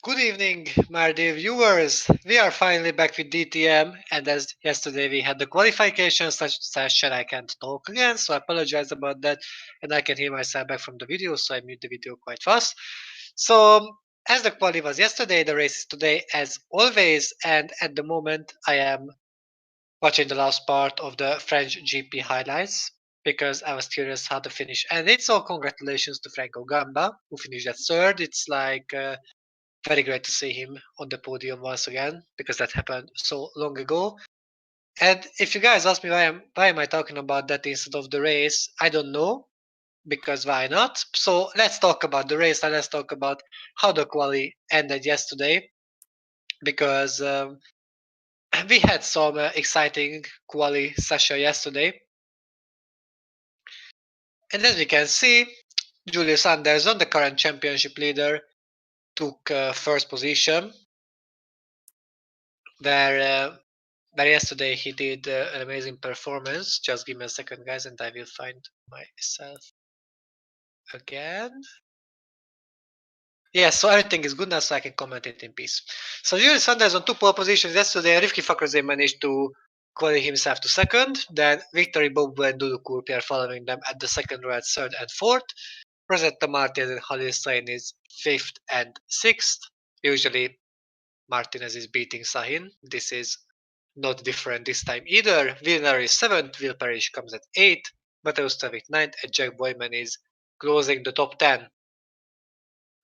Good evening, my dear viewers. We are finally back with DTM, and as yesterday we had the qualification session, I can't talk again, so I apologize about that. And I can hear myself back from the video, so I mute the video quite fast. So, as the quali was yesterday, the race is today, as always, and at the moment I am watching the last part of the French GP highlights because I was curious how to finish ended. So, congratulations to Franco Gamba, who finished at third. It's like very great to see him on the podium once again because that happened so long ago. And if you guys ask me why am I talking about that instead of the race, I don't know because why not? So let's talk about the race and let's talk about how the quali ended yesterday because we had some exciting quali session yesterday. And as we can see, Julius Anderson, the current championship leader, took first position where yesterday he did an amazing performance. Just give me a second, guys, and I will find myself again. Yeah, so everything is good now, so I can comment it in peace. So Julius Anderson took pole positions yesterday. Rivki Fakruzé managed to qualify himself to second. Then Victory Bobo and Dudu Kurpi are following them at the second row at third and fourth. Rosetta Martinez and Khalil Sahin is fifth and sixth. Usually Martinez is beating Sahin. This is not different this time either. Villeneuve is 7th, Will Parrish comes at 8th, Mateusz Tavik 9th, and Jack Boyman is closing the top 10.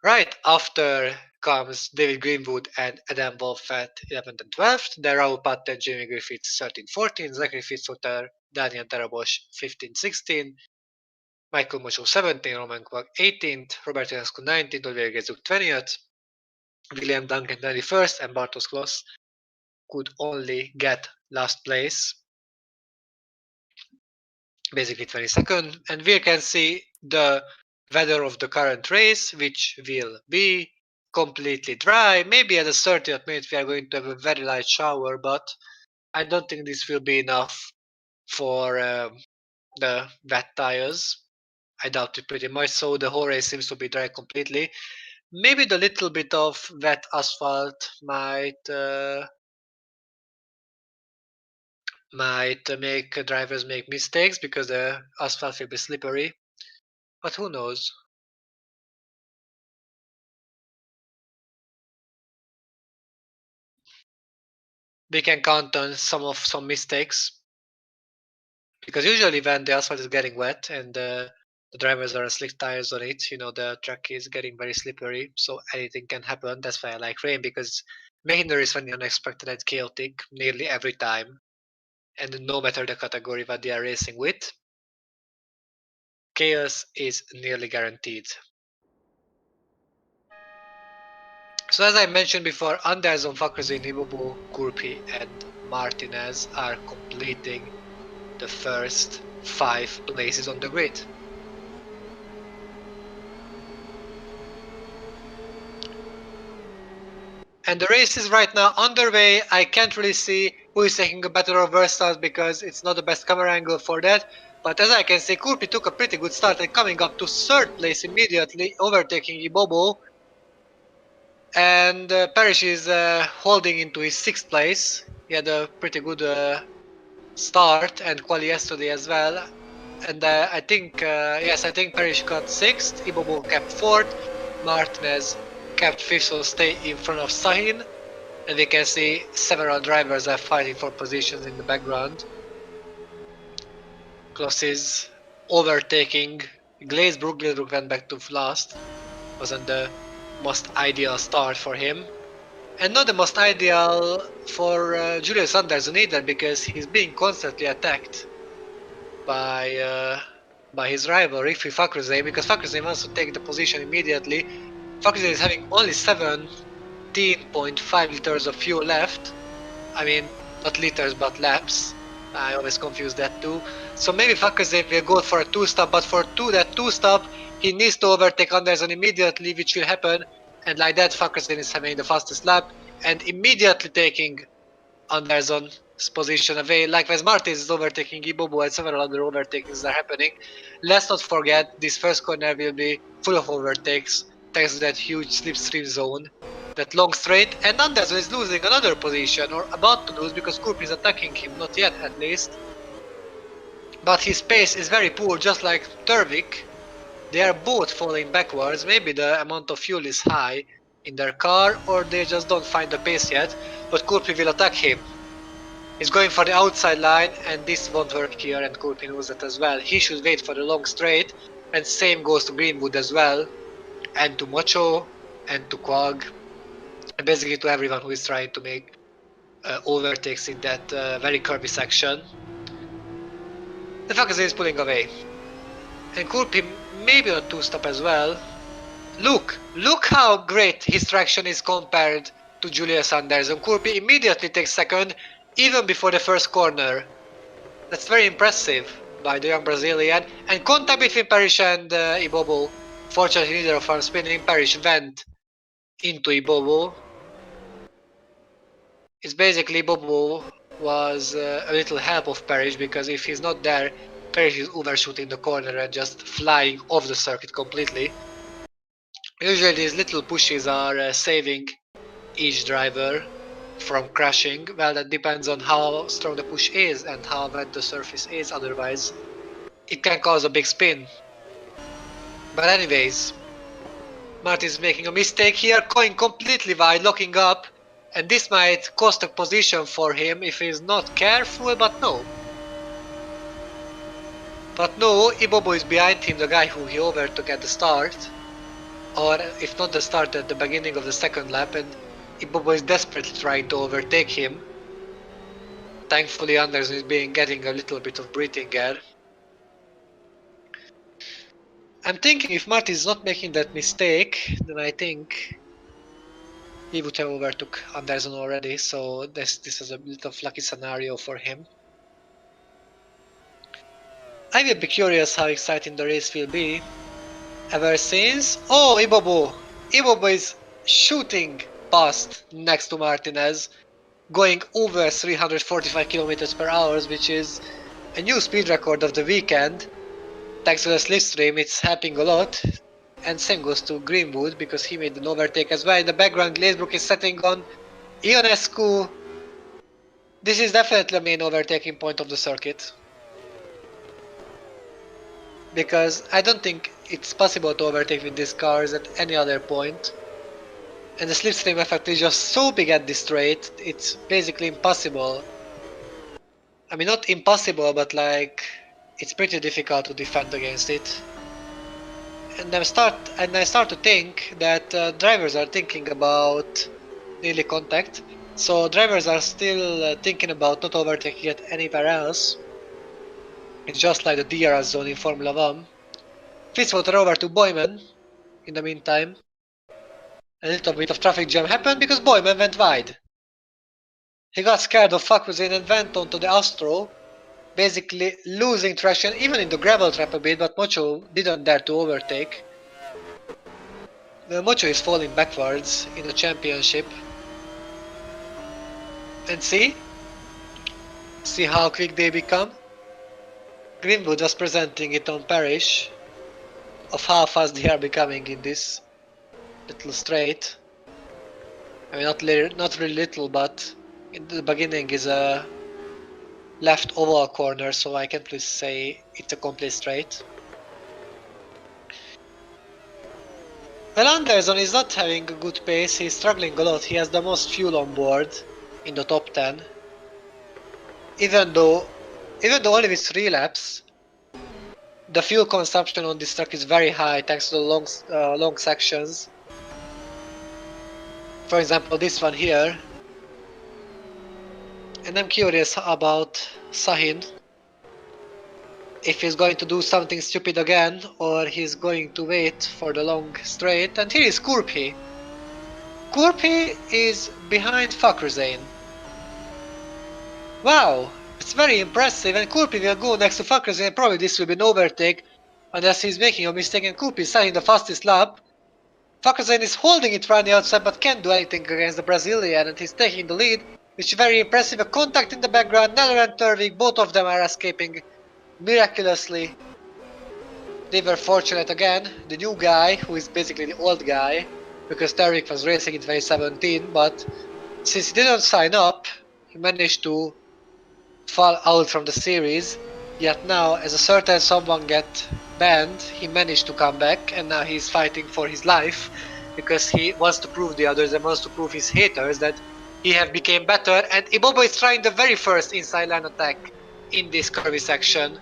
Right after comes David Greenwood and Adam Wolff at 11th and 12th, then Raoul Patten, Jamie Griffiths 13th, 14th, Zachary Fitzwater, Daniel Darabosch 15th, 16th, Michael Mocho 17th, Roman Kwak 18th, Robert Janescu 19th, Olivier Gezuk 20th, William Duncan 21st, and Bartosz Kloss could only get last place, basically 22nd. And we can see the weather of the current race, which will be completely dry. Maybe at the 30th minute we are going to have a very light shower, but I don't think this will be enough for the wet tires. I doubt it pretty much, so the whole race seems to be dry completely. Maybe the little bit of wet asphalt might make drivers make mistakes because the asphalt will be slippery, but who knows? We can count on some mistakes because usually when the asphalt is getting wet and the drivers are slick tires on it, the track is getting very slippery, so anything can happen. That's why I like rain, because making the race funny, unexpected and chaotic nearly every time, and no matter the category that they are racing with, chaos is nearly guaranteed. So as I mentioned before, Anderson, Fakruzé, Nibobo, Kurpi and Martinez are completing the first 5 places on the grid. And the race is right now underway. I can't really see who is taking a better or worse start because it's not the best camera angle for that. But as I can see, Kurpi took a pretty good start and coming up to 3rd place immediately, overtaking Ibobo. And Parrish is holding into his 6th place. He had a pretty good start and quali yesterday as well. And I think Parrish got 6th, Ibobo kept 4th, Martinez kept 5th, so stay in front of Sahin. And we can see several drivers are fighting for positions in the background. Kloss is overtaking. Glazebrook went back to last. Wasn't the most ideal start for him. And not the most ideal for Julius Anderson either, because he's being constantly attacked by his rival Riffi Fakruzé, because Fakruzé wants to take the position immediately. Fakruzé is having only 17.5 liters of fuel left. I mean, not liters but laps. I always confuse that too. So maybe Fakruzé will go for a 2-stop, but for that 2-stop, he needs to overtake Anderson immediately, which will happen. And like that, Fakruzé is having the fastest lap and immediately taking Anderson's position away. Likewise, Martins is overtaking Ibobo and several other overtakings are happening. Let's not forget, this first corner will be full of overtakes thanks to that huge slipstream zone. that long straight, and Anderson is losing another position, or about to lose, because Kurpi is attacking him, not yet at least. But his pace is very poor, just like Turvik. They are both falling backwards. Maybe the amount of fuel is high in their car, or they just don't find the pace yet. But Kurpi will attack him. He's going for the outside line, and this won't work here, and Kurpi knows that as well. He should wait for the long straight, and same goes to Greenwood as well, and to Mocho, and to Quag, and basically to everyone who is trying to make overtakes in that very curvy section. The Fakazin is pulling away. And Kurpi maybe on two-stop as well. Look how great his traction is compared to Julius Anderson. Kurpi immediately takes second, even before the first corner. That's very impressive by the young Brazilian. And contact between Parrish and Ibobo. Fortunately, neither of them spinning. Parrish went into Ibobo. It's basically Ibobo was a little help of Parrish, because if he's not there, Parrish is overshooting the corner and just flying off the circuit completely. Usually these little pushes are saving each driver from crashing. Well, that depends on how strong the push is and how wet the surface is, otherwise it can cause a big spin. But anyways, Martin's making a mistake here, going completely wide, locking up, and this might cost a position for him if he's not careful, but no. But no, Ibobo is behind him, the guy who he overtook at the start. Or if not the start, at the beginning of the second lap, and Ibobo is desperately trying to overtake him. Thankfully Anderson is getting a little bit of breathing air. I'm thinking if Martin is not making that mistake, then I think he would have overtook Anderson already, so this is a little lucky scenario for him. I will be curious how exciting the race will be. Ever since... Oh, Ibobo! Ibobo is shooting past next to Martinez, going over 345 km per hour, which is a new speed record of the weekend. Thanks to the slipstream, it's helping a lot. And same goes to Greenwood, because he made an overtake as well. In the background, Glazebrook is setting on Ionescu. This is definitely a main overtaking point of the circuit, because I don't think it's possible to overtake with these cars at any other point. And the slipstream effect is just so big at this straight, it's basically impossible. I mean, not impossible, but like, it's pretty difficult to defend against it. And I start to think that drivers are thinking about nearly contact. So drivers are still thinking about not overtaking it anywhere else. It's just like the DRS zone in Formula 1. Fitzwater over to Boyman in the meantime. A little bit of traffic jam happened because Boyman went wide. He got scared of Fakuzin and went onto the Astro, basically losing traction even in the gravel trap a bit, but Mocho didn't dare to overtake. Mocho is falling backwards in the championship. And see how quick they become. Greenwood was presenting it on Parrish of how fast they are becoming in this little straight. I mean, not really little, but in the beginning is a left oval corner, so I can't really say it's a complete straight. Well, Anderson is not having a good pace, he's struggling a lot. He has the most fuel on board in the top 10. Even though only with 3 laps, the fuel consumption on this track is very high thanks to the long sections. For example, this one here. And I'm curious about Sahin. If he's going to do something stupid again, or he's going to wait for the long straight. And here is Kurpi. Kurpi is behind Fakrzane. Wow, it's very impressive, and Kurpi will go next to Fakrzane, and probably this will be an overtake unless he's making a mistake, and Kurpi is setting the fastest lap. Fakrzane is holding it right on the outside but can't do anything against the Brazilian, and he's taking the lead, which is very impressive. A contact in the background, Neller and Turvik, both of them are escaping miraculously. They were fortunate again. The new guy, who is basically the old guy, because Derek was racing in 2017, but since he didn't sign up, he managed to fall out from the series. Yet now, as a certain someone get banned, he managed to come back, and now he's fighting for his life because he wants to prove the others and wants to prove his haters that he have become better. And Ibobo is trying the very first inside line attack in this curvy section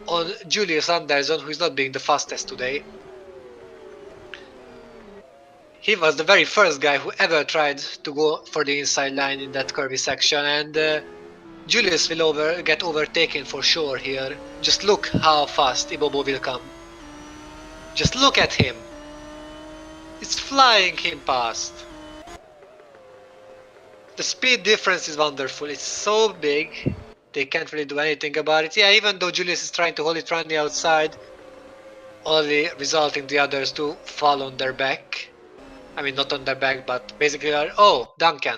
on Julius Anderson, who is not being the fastest today. He was the very first guy who ever tried to go for the inside line in that curvy section, and Julius will get overtaken for sure here. Just look how fast Ibobo will come. Just look at him. It's flying him past. The speed difference is wonderful. It's so big. They can't really do anything about it. Yeah, even though Julius is trying to hold it on the outside, only resulting the others to fall on their back. I mean, not on their back, but basically, oh, Duncan.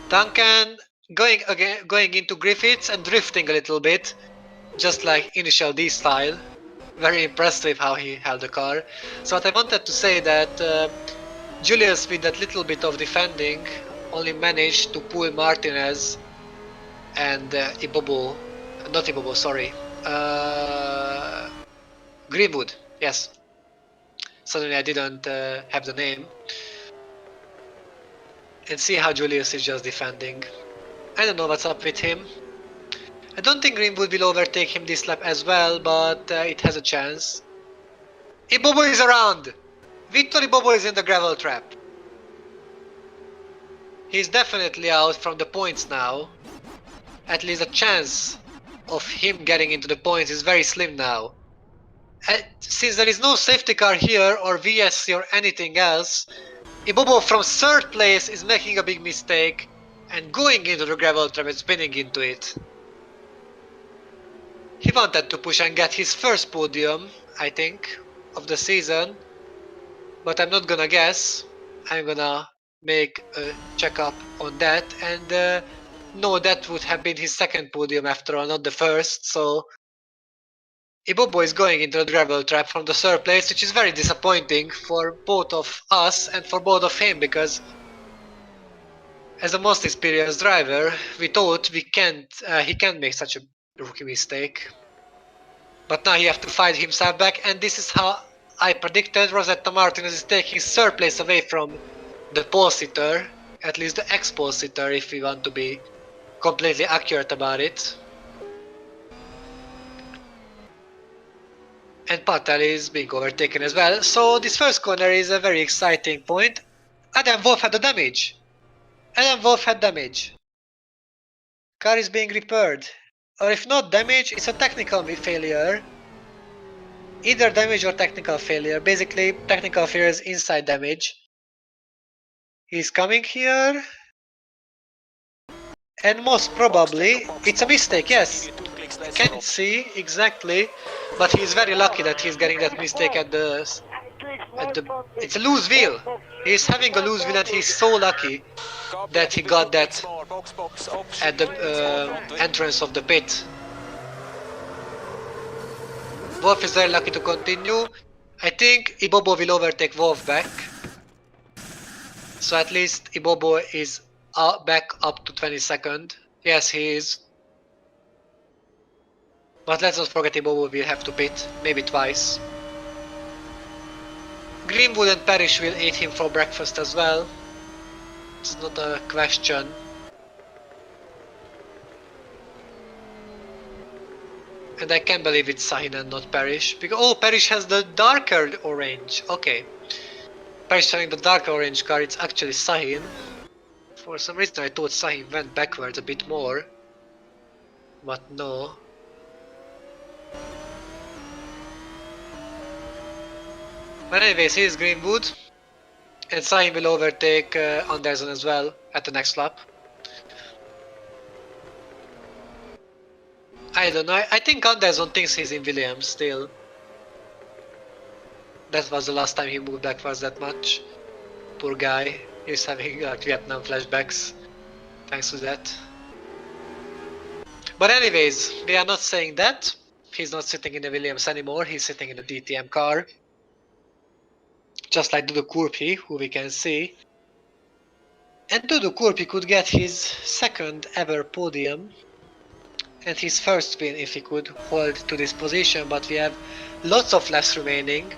Duncan going into Griffiths and drifting a little bit, just like initial D style. Very impressive how he held the car. So what I wanted to say that Julius, with that little bit of defending, only managed to pull Martinez and Ibobo, not Ibobo, sorry, Greenwood, yes. Suddenly I didn't have the name. And see how Julius is just defending. I don't know what's up with him. I don't think Greenwood will overtake him this lap as well, but it has a chance. Ibobo is around! Victor Ibobo is in the gravel trap. He's definitely out from the points now. At least a chance of him getting into the points is very slim now. Since there is no safety car here or VSC or anything else, Ibobo from 3rd place is making a big mistake and going into the gravel trap and spinning into it. He wanted to push and get his first podium, I think, of the season, but I'm not gonna guess. I'm gonna make a checkup on that, and no, that would have been his 2nd podium after all, not the 1st, so Ibobo is going into the gravel trap from the 3rd place, which is very disappointing for both of us and for both of him, because as the most experienced driver, we thought he can't make such a rookie mistake. But now he has to fight himself back, and this is how I predicted Rosetta Martinez is taking 3rd place away from the pole sitter, at least the ex-pole sitter if we want to be completely accurate about it. And Patel is being overtaken as well, so this first corner is a very exciting point. Adam Wolf had the damage! Adam Wolf had damage. Car is being repaired. Or if not damage, it's a technical failure. Either damage or technical failure. Basically, technical failure is inside damage. He's coming here. And most probably, it's a mistake, yes. Can't see exactly, but he's very lucky that he's getting that mistake at the... It's a loose wheel. He's having a loose wheel and he's so lucky that he got that at the entrance of the pit. Wolf is very lucky to continue. I think Ibobo will overtake Wolf back. So at least Ibobo is back up to 22nd. Yes, he is. But let's not forget Ibobo will have to pit, maybe twice. Greenwood and Parrish will eat him for breakfast as well. It's not a question. And I can't believe it's Sahin and not Parrish. Because, oh, Parrish has the darker orange. Okay. Parrish having the darker orange car, it's actually Sahin. For some reason I thought Sahin went backwards a bit more. But no. But anyways, here's Greenwood. And Sahin will overtake Anderson as well at the next lap. I don't know, I think Anderson thinks he's in Williams still. That was the last time he moved backwards that much. Poor guy, he's having Vietnam flashbacks thanks to that. But anyways, we are not saying that. He's not sitting in the Williams anymore, he's sitting in the DTM car. just like Dudu Kurpi, who we can see. And Dudu Kurpi could get his second ever podium and his first win if he could hold to this position, but we have lots of laps remaining.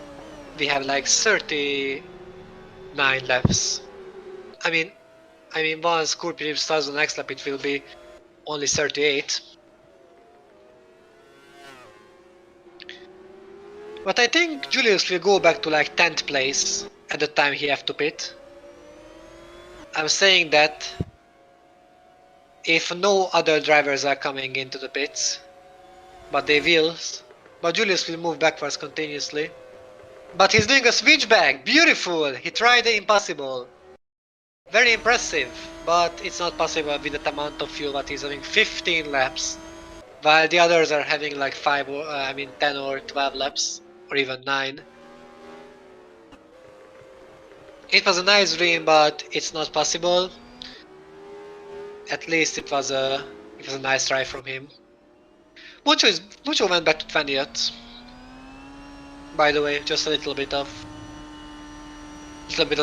We have like 39 laps. I mean once Kurpi starts on the next lap it will be only 38. But I think Julius will go back to like 10th place at the time he have to pit. I'm saying that if no other drivers are coming into the pits, but they will, but Julius will move backwards continuously. But he's doing a switchback, beautiful, he tried the impossible. Very impressive, but it's not possible with that amount of fuel that he's having 15 laps. While the others are having like 10 or 12 laps, or even 9. It was a nice dream, but it's not possible. At least it was a nice try from him. Mucho went back to 20th. By the way, just a little bit of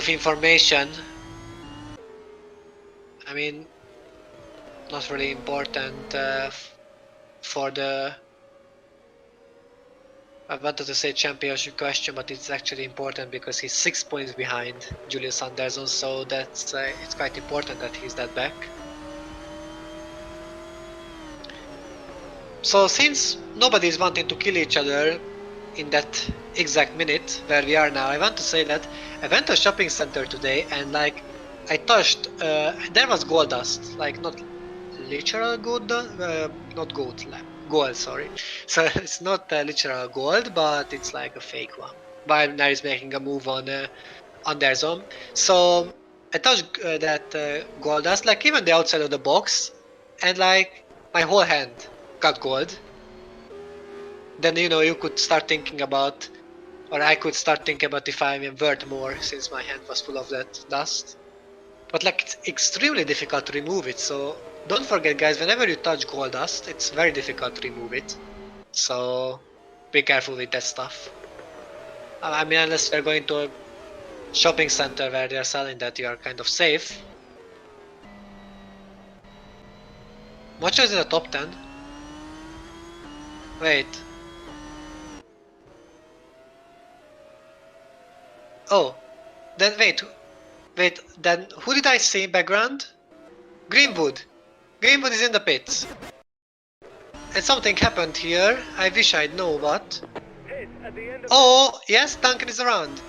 information. I mean, not really important for the. I wanted to say championship question, but it's actually important because he's 6 points behind Julius Anderson, so that's it's quite important that he's that back. So since nobody is wanting to kill each other in that exact minute where we are now, I want to say that I went to a shopping center today and like I touched, there was gold dust, like not literal gold, not gold, gold, sorry. So it's not literal gold, but it's like a fake one. Binary is making a move on their zone. So I touched that gold dust, like even the outside of the box, and like my whole hand got gold. Then you could start thinking about, or I could start thinking about if I'm worth more since my hand was full of that dust. But like it's extremely difficult to remove it, so don't forget guys, whenever you touch gold dust, it's very difficult to remove it. So be careful with that stuff. I mean, unless you're going to a shopping center where they're selling that, you are kind of safe. Much is in the top 10. Wait. Oh, then wait, then who did I see in background? Greenwood. Greenwood is in the pits. And something happened here, I wish I'd know what. Oh, yes, Duncan is around.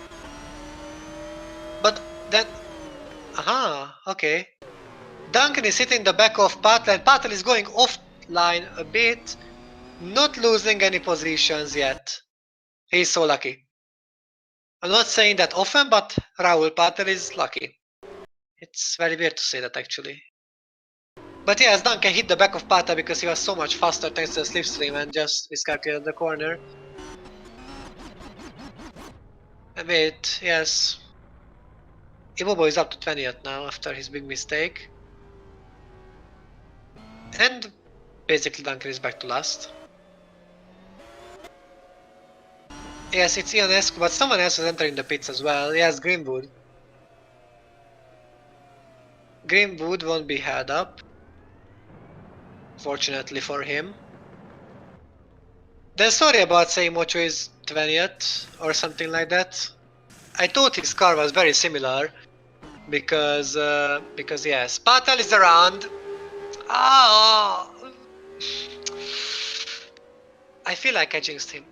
But then... Aha, okay. Duncan is hitting the back of Patel, and Patel is going offline a bit, not losing any positions yet. He's so lucky. I'm not saying that often, but Raul Patel is lucky. It's very weird to say that actually. But yes, Duncan hit the back of Patel because he was so much faster thanks to the slipstream and just miscalculated the corner. And wait, yes. Iwobo is up to 20th now after his big mistake. And basically Duncan is back to last. Yes, it's Ionescu, but someone else is entering the pits as well. Yes, Greenwood. Greenwood won't be held up. Fortunately for him. Then sorry about saying Mocho is 20th or something like that. I thought his car was very similar because yes, Patel is around. Ah, I feel like I jinxed him.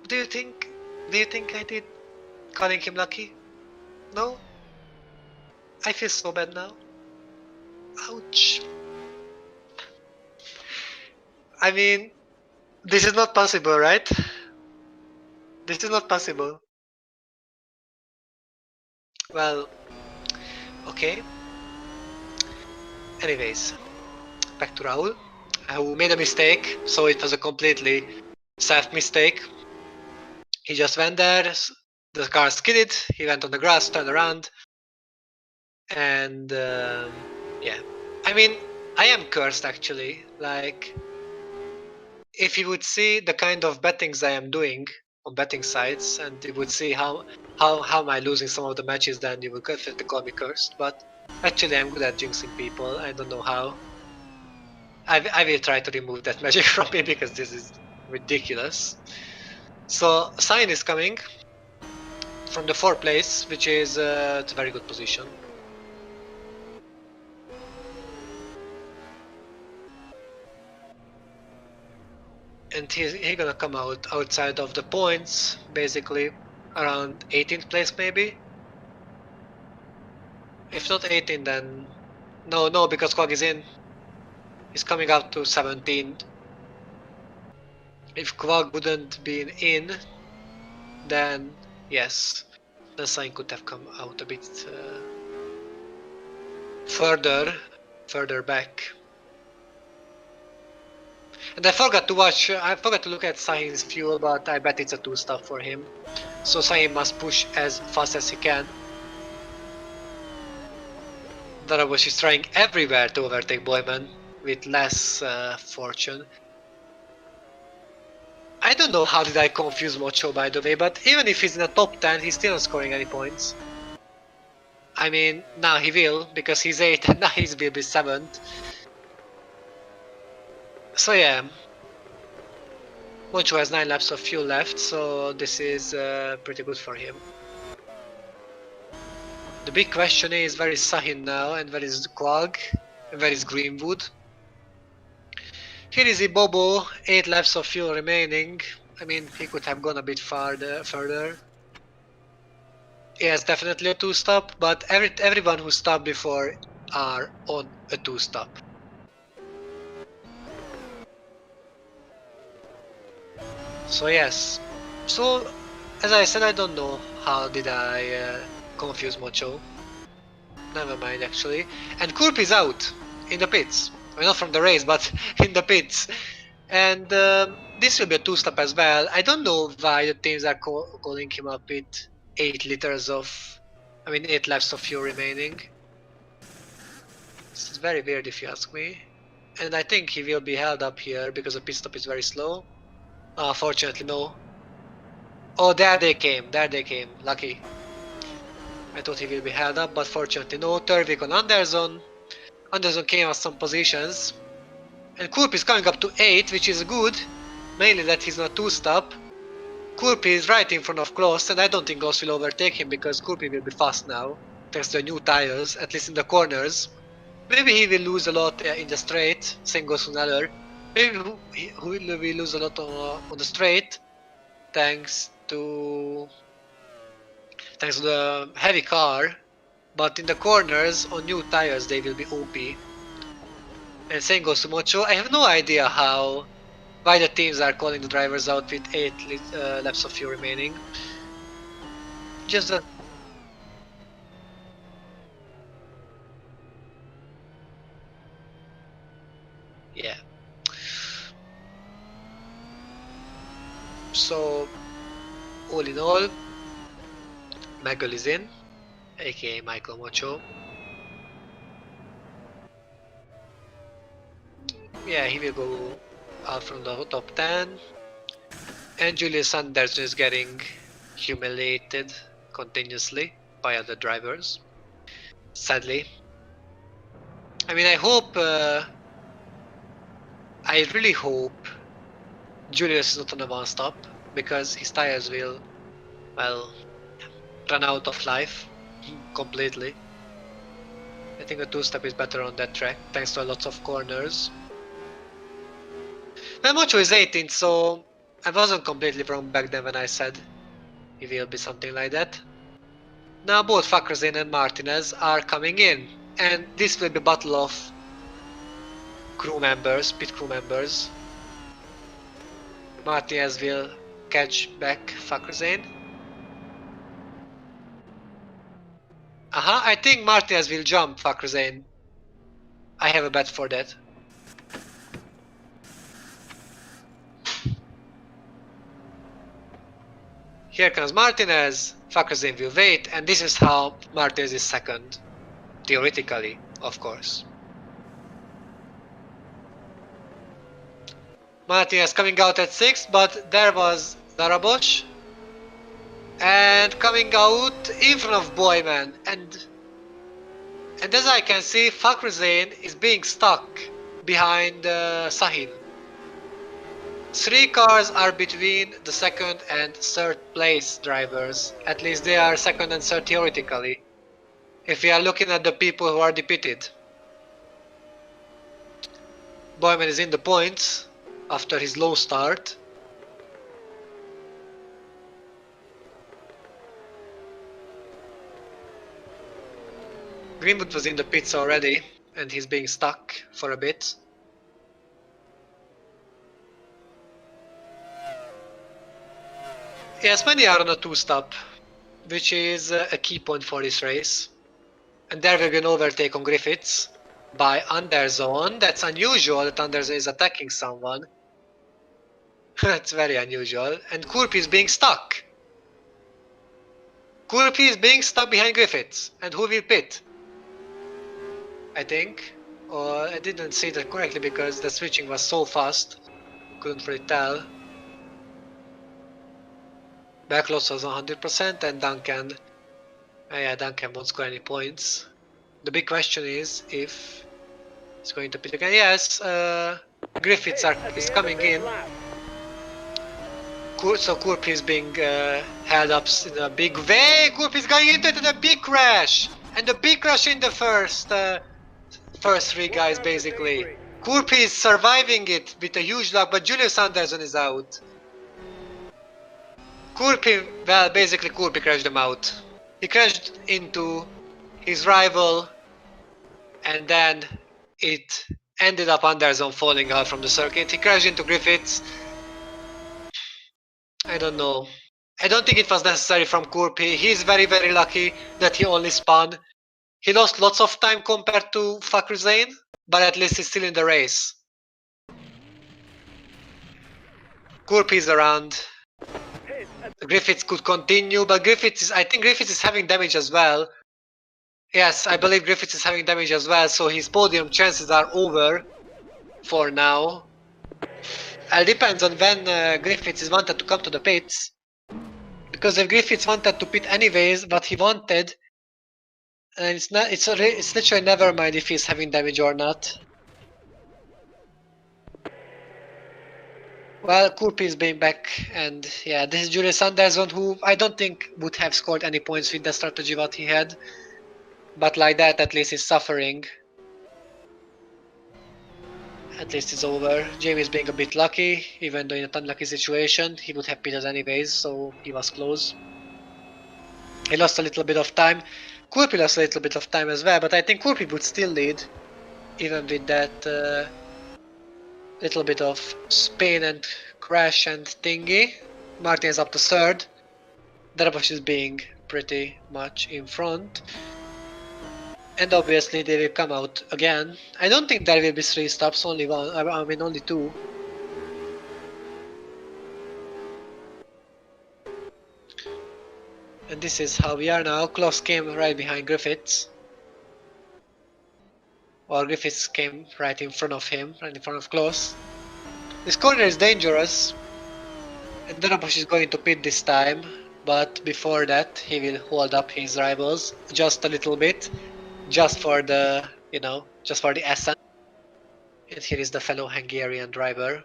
Do you think I did, calling him lucky? No? I feel so bad now. Ouch. I mean, this is not possible, right? This is not possible. Well, okay. Anyways, back to Raul, who made a mistake, so it was a completely self-mistake. He just went there, the car skidded, he went on the grass, turned around, and yeah. I mean, I am cursed actually, like, if you would see the kind of bettings I am doing on betting sites, and you would see how am I losing some of the matches, then you would definitely call me cursed. But actually, I'm good at jinxing people. I don't know how. I will try to remove that magic from me because this is ridiculous. So Sign is coming from the 4th place, which is it's a very good position. And he's gonna come out outside of the points, basically around 18th place maybe. If not 18, then no, because Quag is in. He's coming out to 17th. If Quag wouldn't been in, then yes, the sign could have come out a bit further back. And I forgot to look at Sahin's fuel, but I bet it's a 2-stop for him. So Sahin must push as fast as he can. Darabosh is trying everywhere to overtake Boyman with less fortune. I don't know how did I confuse Mocho, by the way, but even if he's in the top 10, he's still not scoring any points. I mean, now he will, because he's 8 and now he will be 7th. So yeah, Mocho has 9 laps of fuel left, so this is pretty good for him. The big question is, where is Sahin now, and where is Quag, and where is Greenwood? Here is Ibobo, 8 laps of fuel remaining. I mean, he could have gone a bit further. Yes, definitely a 2-stop, but everyone who stopped before are on a 2-stop. So yes. So, as I said, I don't know how did I confuse Mocho. Never mind, actually. And Kurp is out in the pits. I mean, not from the race, but in the pits. And this will be a 2-stop as well. I don't know why the teams are calling him up with 8 laps of fuel remaining. This is very weird if you ask me. And I think he will be held up here because the pit stop is very slow. Fortunately, no. Oh, there they came, lucky. I thought he will be held up, but fortunately no. Turvik on Anderson. Anderson came out some positions. And Kurp is coming up to 8, which is good. Mainly that he's not 2-stop. Kurp is right in front of Kloss, and I don't think Kloss will overtake him because Kurp will be fast now. Thanks to the new tires, at least in the corners. Maybe he will lose a lot in the straight, same goes to Neller. Maybe he will lose a lot on the straight, thanks to the heavy car, but in the corners on new tires they will be OP. And same goes to Mocho. I have no idea why the teams are calling the drivers out with 8 laps of fuel remaining. Just yeah. So all in all, Maggle is in, aka Michael Mocho. Yeah, he will go out from the top 10. And Julius Anderson is getting humiliated continuously by other drivers. Sadly. I mean, I really hope Julius is not on a 1-stop, because his tires will, well, run out of life completely. I think a 2-stop is better on that track, thanks to lots of corners. Well, Mocho is 18th, so I wasn't completely wrong back then when I said he will be something like that. Now both Fakrezin and Martinez are coming in, and this will be a battle of pit crew members. Martinez will catch back Fakrezin. I think Martinez will jump Fakrezin. I have a bet for that. Here comes Martinez, Fakrezin will wait, and this is how Martinez is second. Theoretically, of course. Martinez coming out at 6th, but there was Darabosh And coming out in front of Boyman, and as I can see, Fakhruzain is being stuck behind Sahil. 3 cars are between the second and third place drivers. At least they are second and third theoretically, if we are looking at the people who are defeated. Boyman is in the points after his low start. Greenwood was in the pits already, and he's being stuck for a bit. Yes, many are on a 2-stop, which is a key point for this race. And there will be an overtake on Griffiths by Anderson. That's unusual that Anderson is attacking someone. That's very unusual. And Kurpi is being stuck. Kurpi is being stuck behind Griffiths. And who will pit? I think. Or I didn't see that correctly because the switching was so fast. Couldn't really tell. Backloss was 100% and Duncan. Yeah, Duncan won't score any points. The big question is if he's going to pit again. Yes, Griffiths is coming in. So Kurpi is being held up in a big way. Kurpi is going into the big crash, and the big crash in the first 3 guys basically. Kurpi is surviving it with a huge luck, but Julius Anderson is out. Kurpi, well, basically Kurpi crashed him out. He crashed into his rival, and then it ended up Anderson falling out from the circuit. He crashed into Griffiths. I don't know. I don't think it was necessary from Kurpi. He's very, very lucky that he only spun. He lost lots of time compared to Fakhruzain, but at least he's still in the race. Kurpi is around. Griffiths could continue, but I think Griffiths is having damage as well. Yes, I believe Griffiths is having damage as well, so his podium chances are over for now. It depends on when Griffiths is wanted to come to the pits. Because if Griffiths wanted to pit anyways, what he wanted, and it's literally never mind if he's having damage or not. Well, Kurpi is being back, and yeah, this is Julius Anderson, who I don't think would have scored any points with the strategy what he had. But like that, at least he's suffering. At least it's over. Jamie is being a bit lucky, even though in an unlucky situation, he would have pitted anyways, so he was close. He lost a little bit of time. Kurpi lost a little bit of time as well, but I think Kurpi would still lead, even with that little bit of spin and crash and thingy. Martin is up to third. Darabosh is being pretty much in front. And obviously they will come out again. I don't think there will be 3 stops, only one. I mean only 2. And this is how we are now. Klaus came right behind Griffiths. Or Griffiths came right in front of him, right in front of Klaus. This corner is dangerous. And Darabosh is going to pit this time. But before that, he will hold up his rivals just a little bit. Just for the, just for the essence. And here is the fellow Hungarian driver.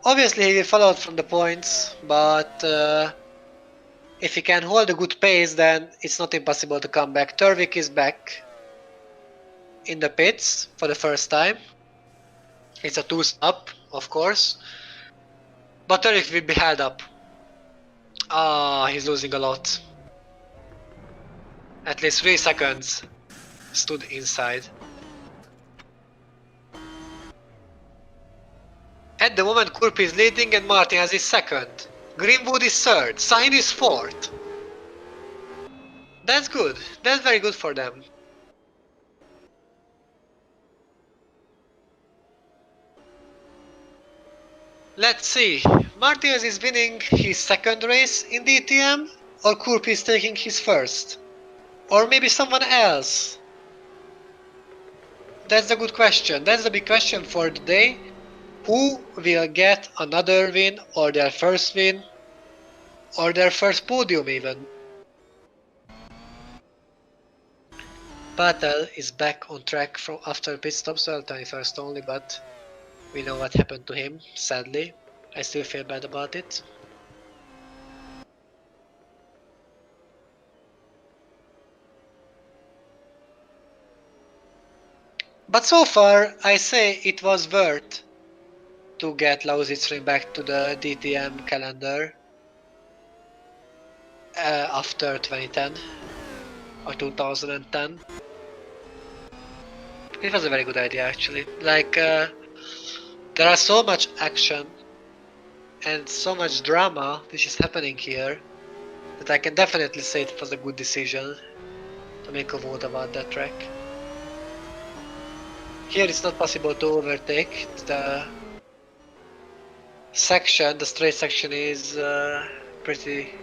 Obviously he will fall out from the points, but if he can hold a good pace, then it's not impossible to come back. Turvik is back in the pits for the first time. It's a 2-stop, of course. But Turvik will be held up. He's losing a lot. At least 3 seconds stood inside. At the moment Kurpi is leading and Martin is second. Greenwood is third. Sahin is fourth. That's good. That's very good for them. Let's see. Martinez is winning his second race in DTM, or Kurpi is taking his first? Or maybe someone else? That's a good question. That's the big question for the day. Who will get another win or their first win Or their first podium even. Patel is back on track from after pit stops, well 21st only, but we know what happened to him, sadly. I still feel bad about it. But so far, I say it was worth to get Lausitz back to the DTM calendar after 2010 or 2010. It was a very good idea actually. Like, there are so much action and so much drama which is happening here that I can definitely say it was a good decision to make a vote about that track. Here it's not possible to overtake. The section, the straight section is pretty,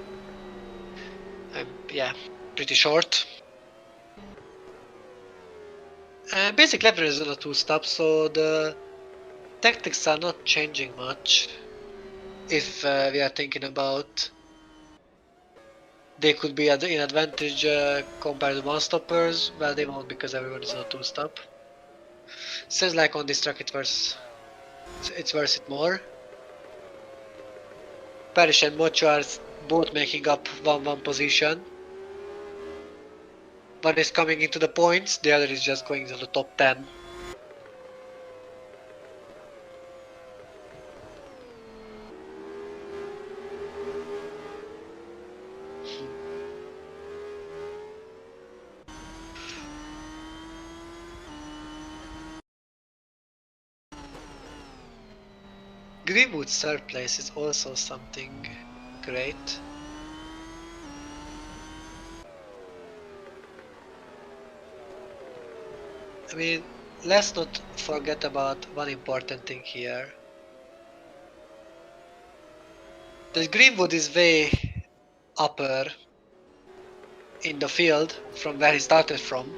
yeah, pretty short. Basic lap is on a two-stop, so the tactics are not changing much. If we are thinking about they could be in advantage compared to one-stoppers, well they won't because everyone is on a two-stop. Seems like on this track it's worth it more. Parish and Mocho are both making up 1-1 position. One is coming into the points, the other is just going to the top 10. Greenwood's third place is also something great. I mean, let's not forget about one important thing here. That Greenwood is way upper in the field from where he started from.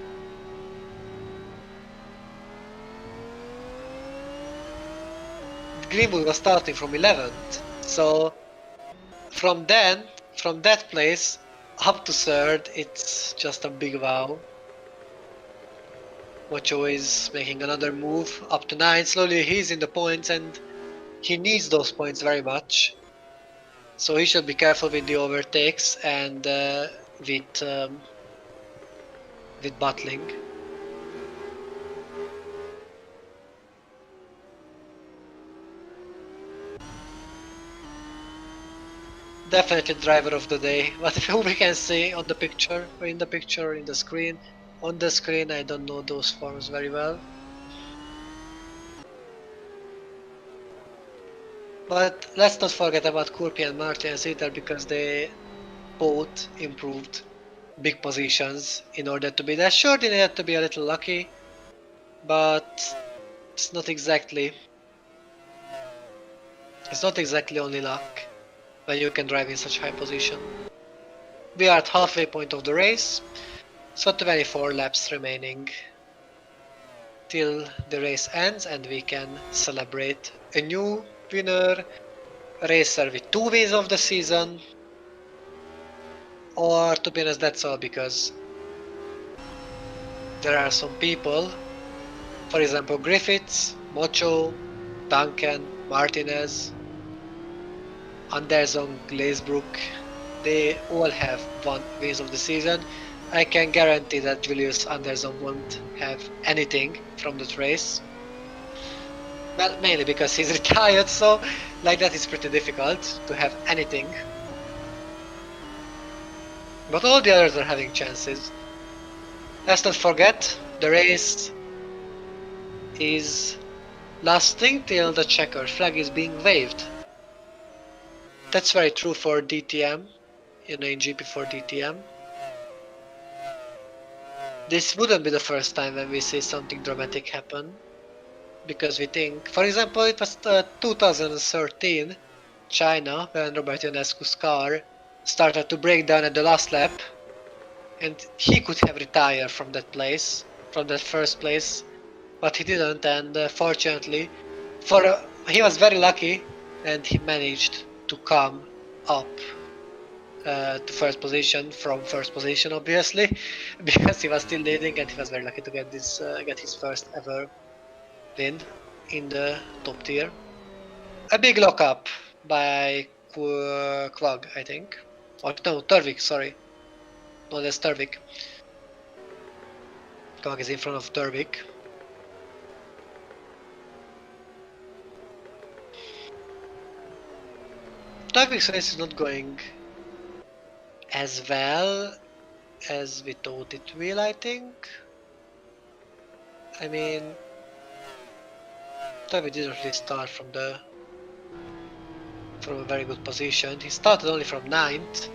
Greenwood was starting from 11th, so from that place up to third, it's just a big wow. Mocho is making another move up to 9. Slowly he's in the points and he needs those points very much. So he should be careful with the overtakes and with battling. Definitely driver of the day. What we can see on the picture, or in the picture, or in the screen. On the screen, I don't know those forms very well. But let's not forget about Kurpi and Martinez either, because they both improved big positions in order to be there. Sure, they had to be a little lucky, but it's not exactly only luck when you can drive in such high position. We are at halfway point of the race, so 24 laps remaining till the race ends and we can celebrate a new winner, a racer with 2 wins of the season. Or to be honest, that's all, because there are some people, for example Griffiths, Mocho, Duncan, Martinez, Anderson, Glazebrook, they all have 1 wins of the season. I can guarantee that Julius Anderson won't have anything from that race. Well, mainly because he's retired, so like that is pretty difficult to have anything. But all the others are having chances. Let's not forget, the race is lasting till the checkered flag is being waved. That's very true for DTM, in GP4 DTM. This wouldn't be the first time when we see something dramatic happen, because we think, for example, it was 2013 China when Robert Ionescu's car started to break down at the last lap, and he could have retired from that place, from that first place, but he didn't, and fortunately, he was very lucky and he managed to come up to first position from first position, obviously, because he was still leading and he was very lucky to get his first ever win in the top tier. A big lockup by Quag, I think. Or no, Turvik, sorry. No, that's Turvik. Quag is in front of Turvik. Turvik's race is not going as well as we thought it will, I think. I mean, Turvik didn't really start from a very good position. He started only from 9th,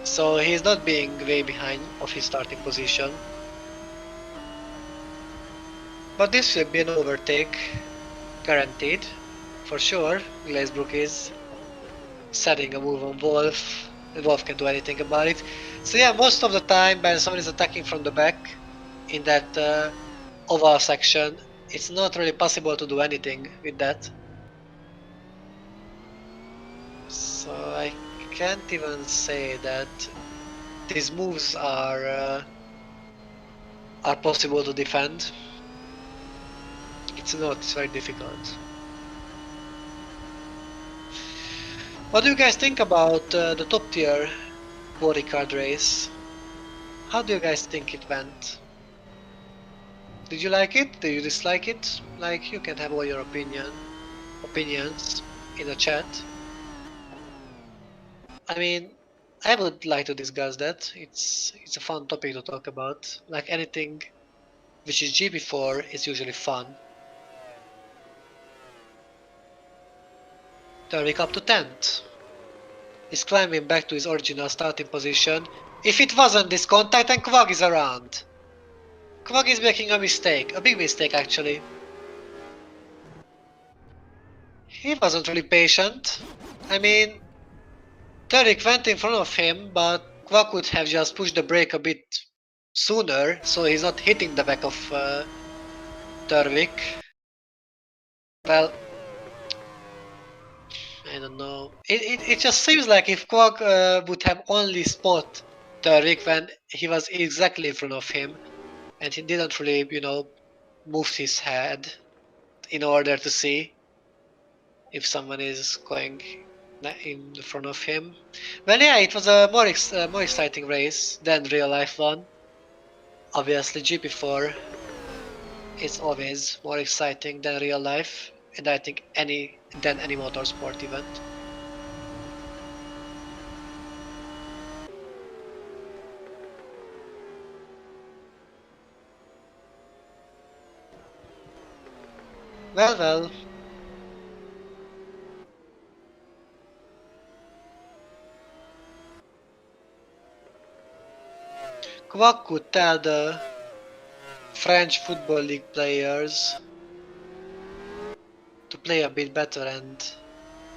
so he's not being way behind of his starting position. But this will be an overtake, guaranteed, for sure. Glazebrook is setting a move on Wolf. Wolf can do anything about it. So yeah, most of the time Benson is attacking from the back in that oval section. It's not really possible to do anything with that. So I can't even say that these moves are possible to defend. It's not, it's very difficult. What do you guys think about the top tier bodycard race? How do you guys think it went? Did you like it? Did you dislike it? Like, you can have all your opinions in the chat. I mean, I would like to discuss that. It's a fun topic to talk about. Like anything which is GP4 is usually fun. Turning up to 10th. He's climbing back to his original starting position. If it wasn't this contact, then Quag is around. Quag is making a mistake, a big mistake actually. He wasn't really patient. I mean, Derek went in front of him, but Quag could have just pushed the brake a bit sooner, so he's not hitting the back of Turvik. Well, I don't know. It just seems like if Quag would have only spot Turvik when he was exactly in front of him, and he didn't really, move his head in order to see if someone is going in front of him. Well, yeah, it was a more exciting race than real life one. Obviously, GP4 is always more exciting than real life, and I think any motorsport event. Well. Quack could tell the French Football League players to play a bit better and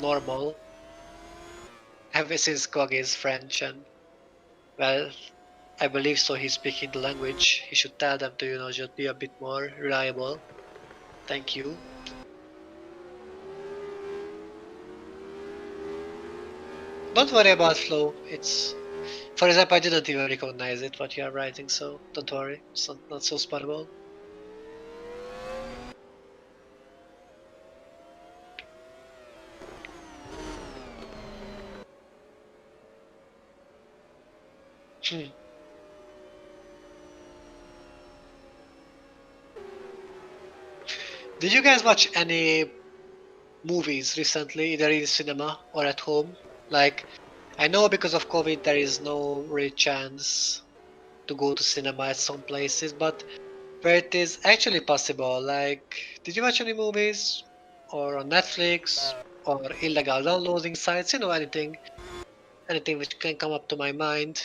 normal. Ever since Quack is French and, well, I believe so he's speaking the language, he should tell them to, just be a bit more reliable. Thank you. Don't worry about flow. It's, for example, I didn't even recognize it, what you are writing, so don't worry. It's not so spottable. Did you guys watch any movies recently, either in cinema or at home? Like, I know because of COVID there is no real chance to go to cinema at some places, but where it is actually possible, like, did you watch any movies? Or on Netflix? Or illegal downloading sites? Anything which can come up to my mind.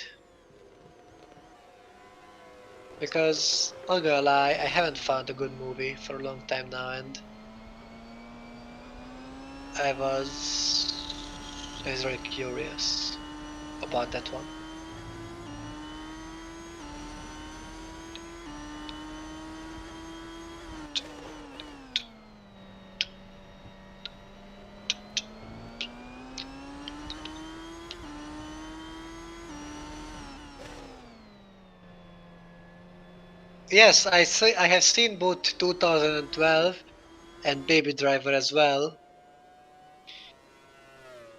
Because, not gonna lie, I haven't found a good movie for a long time now, and I was very curious about that one. Yes, I have seen both 2012 and Baby Driver as well.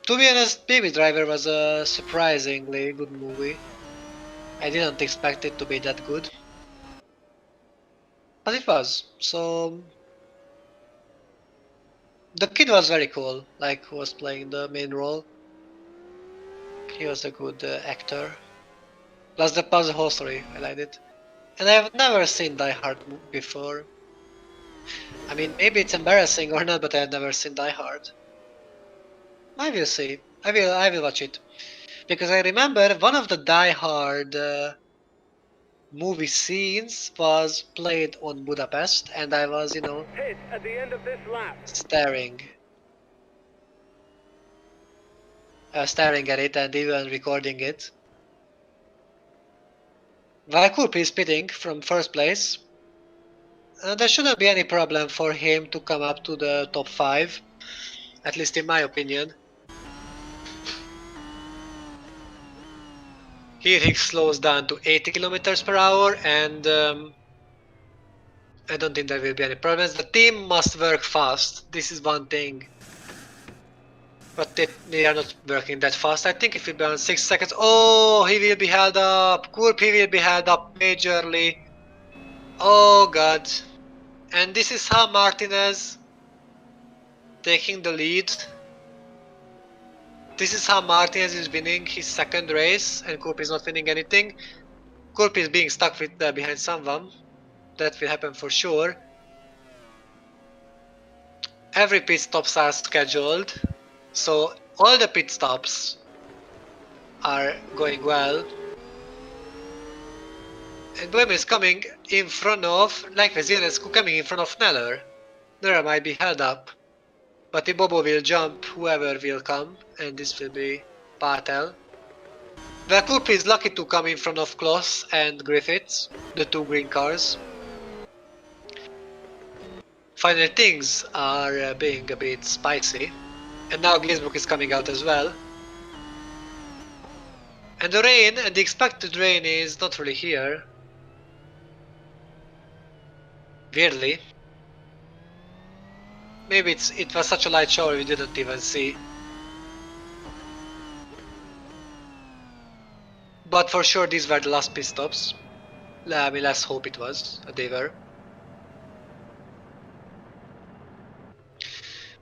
To be honest, Baby Driver was a surprisingly good movie. I didn't expect it to be that good, but it was. So the kid was very cool, like who was playing the main role. He was a good actor. Plus the whole story, I liked it. And I've never seen Die Hard before. I mean, maybe it's embarrassing or not, but I've never seen Die Hard. I will see. I will watch it because I remember one of the Die Hard movie scenes was played on Budapest, and I was, Hit at the end of this lap. staring at it and even recording it. While Kurpi is pitting from first place, there shouldn't be any problem for him to come up to the top 5, at least in my opinion. Here he slows down to 80 kilometers per hour, and I don't think there will be any problems. The team must work fast. This is one thing. But they are not working that fast. I think if it be on 6 seconds. Oh, he will be held up. Kurpi will be held up majorly. Oh god. And this is how Martinez taking the lead. This is how Martinez is winning his second race and Kurpi is not winning anything. Kurpi is being stuck with behind someone. That will happen for sure. Every pit stops are scheduled. So all the pit stops are going well. And Boehm is coming in front of, like Vezierescu coming in front of Neller. Neller might be held up, but Bobo will jump whoever will come, and this will be Patel. Kurpi is lucky to come in front of Kloss and Griffiths, the two green cars. Finally, things are being a bit spicy, and now Gisbrook is coming out as well. And the rain, and the expected rain is not really here. Weirdly. Maybe it was such a light shower we didn't even see. But for sure these were the last pit stops. I mean, let's hope it was. They were.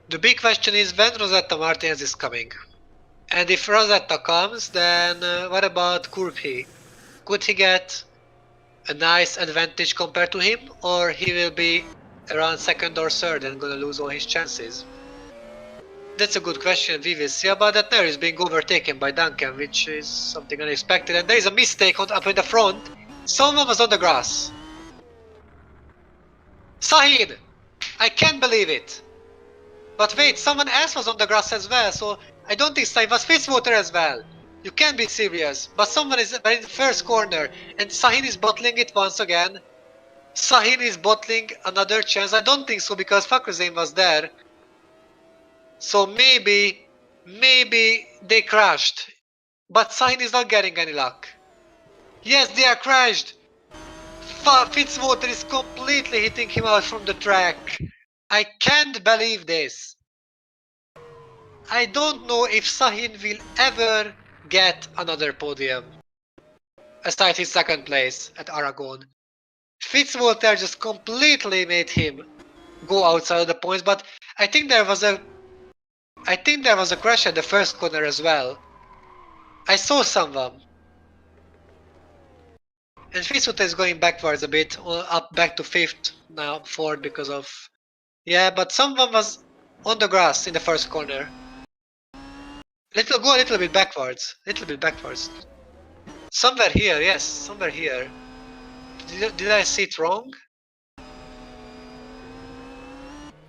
The big question is when Rosetta Martinez is coming. And if Rosetta comes, then what about Kurpi? Could he get a nice advantage compared to him? Or he will be around second or third and gonna lose all his chances? That's a good question. We will see about that. There is being overtaken by Duncan, which is something unexpected. And there is a mistake up in the front. Someone was on the grass. Sahin! I can't believe it. But wait, someone else was on the grass as well, so I don't think Sahin was Fitzwater as well. You can't be serious. But someone is in the first corner, and Sahin is bottling it once again. Sahin is bottling another chance. I don't think so because Fakhrizadeh was there. So maybe they crashed. But Sahin is not getting any luck. Yes, they are crashed. Fitzwater is completely hitting him out from the track. I can't believe this. I don't know if Sahin will ever get another podium. Aside his second place at Aragon. Fitzwater just completely made him go outside of the points, but I think there was a crash at the first corner as well. I saw someone. And Fitzwater is going backwards a bit, up back to 5th, now 4th because of... Yeah, but someone was on the grass in the first corner. Go a little bit backwards. Somewhere here, yes, somewhere here. Did I see it wrong?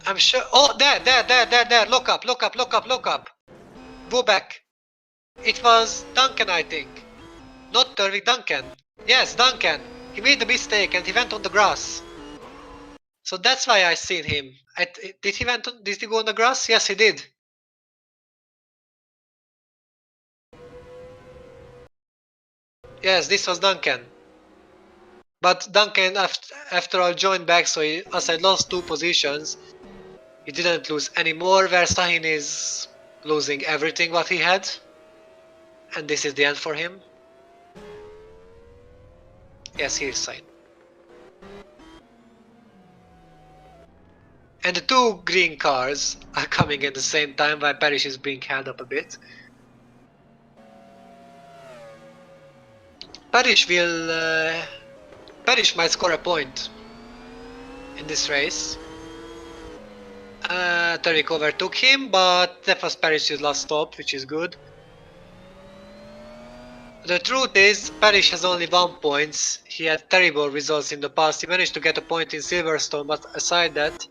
I'm sure. Oh, there. Look up. Go back. It was Duncan, I think. Not Turvik, Duncan. Yes, Duncan. He made the mistake and he went on the grass. So that's why I seen him. Did he go on the grass? Yes, he did. Yes, this was Duncan. But Duncan, after all, joined back, so he, as I lost 2 positions, he didn't lose any more, where Sahin is losing everything what he had. And this is the end for him. Yes, here's Sahin. And the 2 green cars are coming at the same time, while Parrish is being held up a bit. Parrish might score a point in this race. Tariq overtook him, but that was Parrish's last stop, which is good. The truth is, Parrish has only 1 point. He had terrible results in the past. He managed to get a point in Silverstone, but aside that,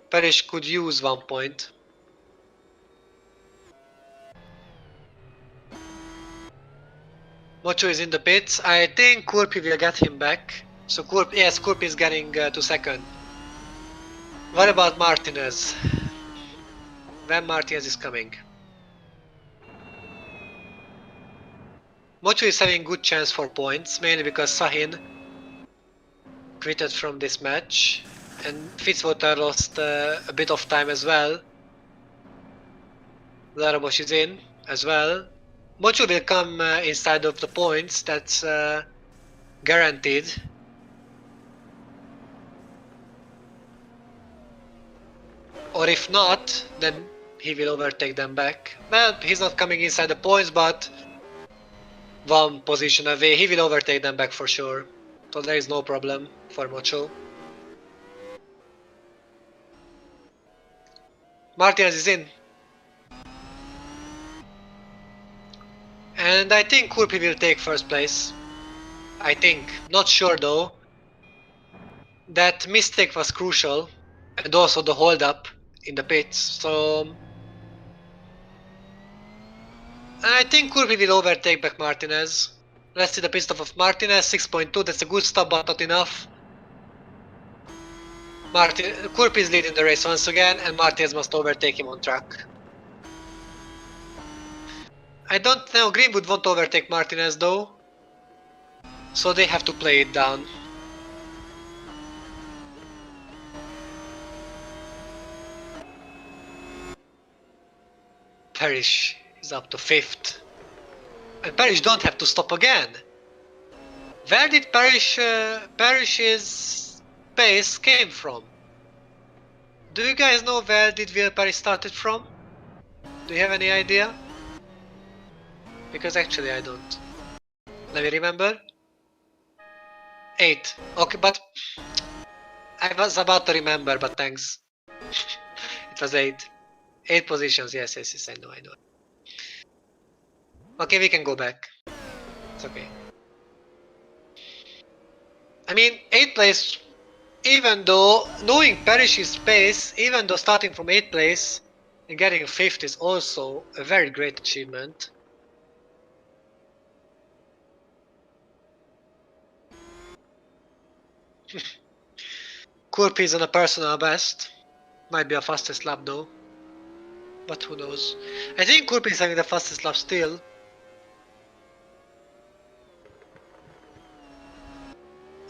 Parrish could use 1 point. Mocho is in the pits. I think Kurpi will get him back. So Kurpi is getting to second. What about Martinez? When Martinez is coming? Mocho is having good chance for points, mainly because Sahin quitted from this match, and Fitzwater lost a bit of time as well. Larabosh is in as well. Mocho will come inside of the points, that's guaranteed. Or if not, then he will overtake them back. Well, he's not coming inside the points, but 1 position away, he will overtake them back for sure. So there is no problem for Mocho. Martinez is in. And I think Kurpi will take first place. I think. Not sure though. That mistake was crucial. And also the hold up in the pits. So I think Kurpi will overtake back Martinez. Let's see the pit stop of Martinez. 6.2. That's a good stop, but not enough. Kurpi is leading the race once again, and Martinez must overtake him on track. I don't know, Greenwood won't overtake Martinez though, so they have to play it down. Parrish is up to 5th. And Parrish don't have to stop again. Where did Parrish's pace came from? Do you guys know where did Will Parrish started from? Do you have any idea? Because actually I don't. Let me remember. 8. Okay, but I was about to remember, but thanks. It was 8. 8 positions, yes, I know. Okay, we can go back. It's okay. I mean, 8th place, even though knowing Parrish's pace, even though starting from 8th place and getting 5th is also a very great achievement. Kurpi is on a personal best. Might be a fastest lap though. But who knows. I think Kurpi is having the fastest lap still.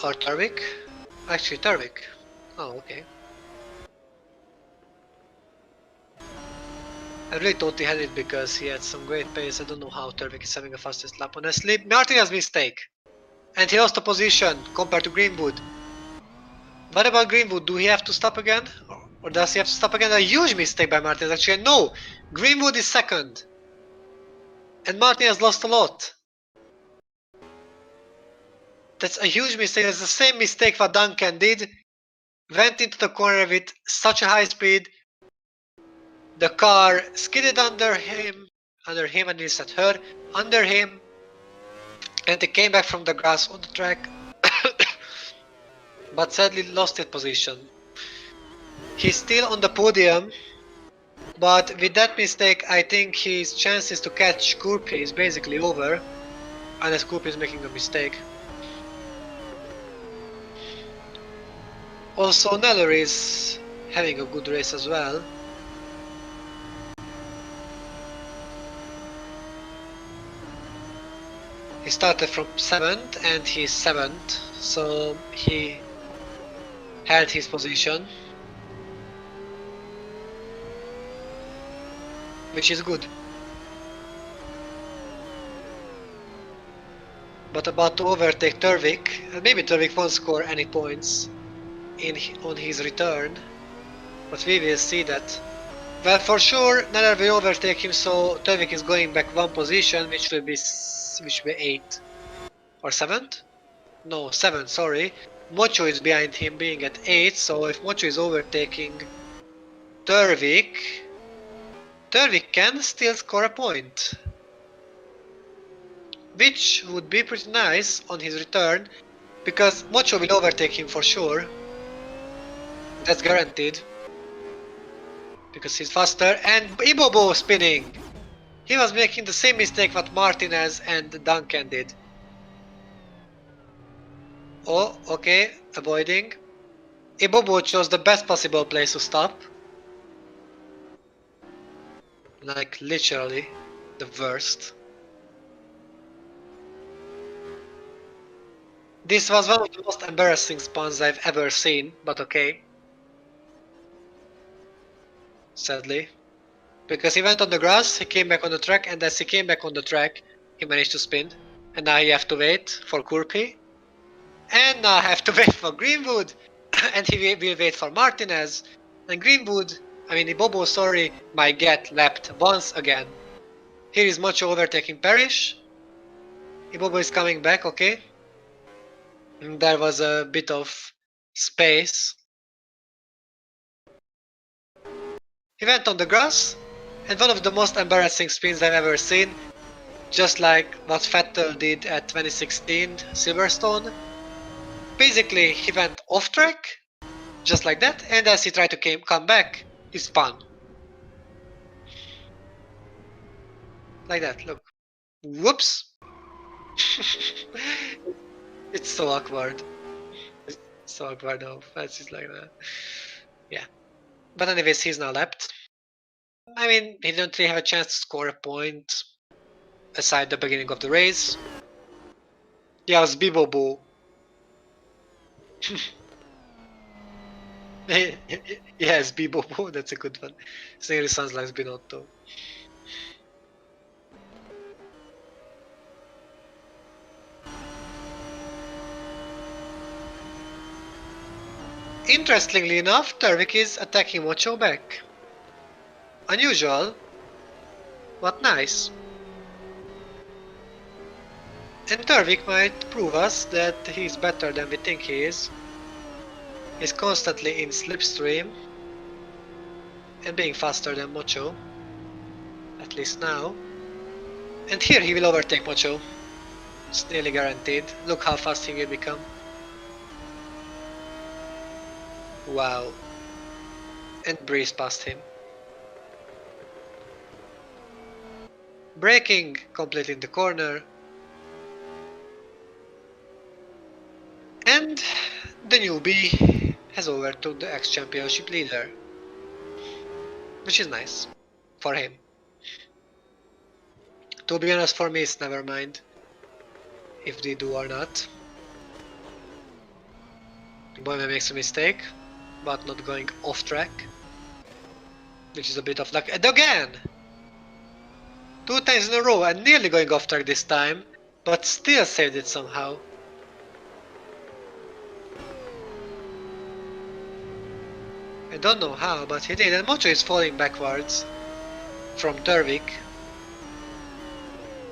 Or Tarvik? Actually Tarvik. Oh, okay. I really thought he had it because he had some great pace. I don't know how Tarvik is having the fastest lap. Honestly, Martinez mistake. And he lost the position compared to Greenwood. What about Greenwood? Do he have to stop again? Or does he have to stop again? A huge mistake by Martinez actually. No! Greenwood is second. And Martinez lost a lot. That's a huge mistake. That's the same mistake that Duncan did. Went into the corner with such a high speed. The car skidded under him and instead her, under him. And he came back from the grass on the track. But sadly lost his position. He's still on the podium. But with that mistake, I think his chances to catch Kurpi is basically over. Unless Kurpi is making a mistake. Also, Neller is having a good race as well. He started from 7th and he's 7th, so he held his position, which is good. But about to overtake Turvik, and maybe Turvik won't score any points on his return, but we will see that. Well, for sure, neither will overtake him, so Turvik is going back one position, which will be 8 or 7th. No, 7th. Sorry. Mocho is behind him, being at 8. So if Mocho is overtaking Turvik, Turvik can still score a point, which would be pretty nice on his return, because Mocho will overtake him for sure. That's guaranteed, because he's faster. And Ibobo spinning. He was making the same mistake what Martinez and Duncan did. Oh, okay, avoiding. Ibobo chose the best possible place to stop. Like, literally, the worst. This was one of the most embarrassing spawns I've ever seen, but okay. Sadly. Because he went on the grass, he came back on the track, and as he came back on the track, he managed to spin. And now you have to wait for Kurpi. And now I have to wait for Greenwood. And he will wait for Martinez. And Greenwood, Ibobo, sorry, might get lapped once again. Here is Mocho overtaking Parrish. Ibobo is coming back, okay. And there was a bit of space. He went on the grass, and one of the most embarrassing spins I've ever seen, just like what Vettel did at 2016 Silverstone. Basically, he went off track, just like that, and as he tried to come back, he spun. Like that, look. Whoops! It's so awkward. It's so awkward now. That's just like that. Yeah. But anyways, he's now lapped. He didn't really have a chance to score a point aside the beginning of the race. Yeah, it was Bibobo. Yes, Bibobo, that's a good one. It really sounds like Binotto. Interestingly enough, Turvik is attacking Mocho back. Unusual, but nice. And Turvik might prove us that he's better than we think he is. He's constantly in slipstream and being faster than Mocho. At least now. And here he will overtake Mocho. It's nearly guaranteed. Look how fast he will become. Wow. And breeze past him. Braking completely in the corner. And the newbie has overtook the ex-championship leader. Which is nice. For him. To be honest, for me it's never mind if they do or not. Boyman makes a mistake, but not going off track. Which is a bit of luck. And again! 2 times in a row and nearly going off track this time, but still saved it somehow. I don't know how, but he did. And Mocho is falling backwards from Turvik.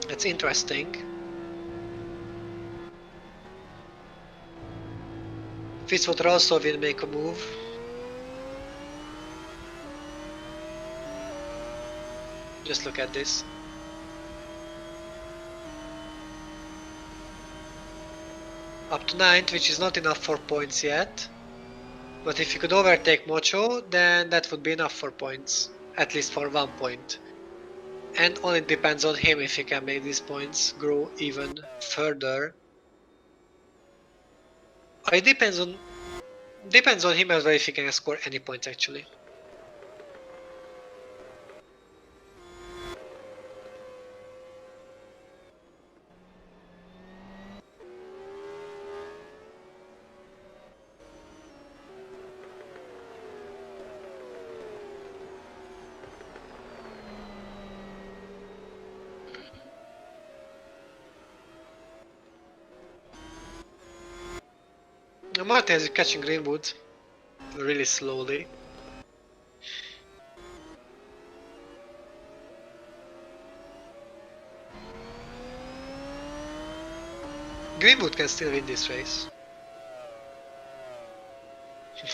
That's interesting. Fitzwater also will make a move. Just look at this. Up to 9th, which is not enough for points yet. But if you could overtake Mocho, then that would be enough for points. At least for 1 point. And only depends on him if he can make these points grow even further. It depends on him as well if he can score any points actually. Martin is catching Greenwood really slowly. Greenwood can still win this race.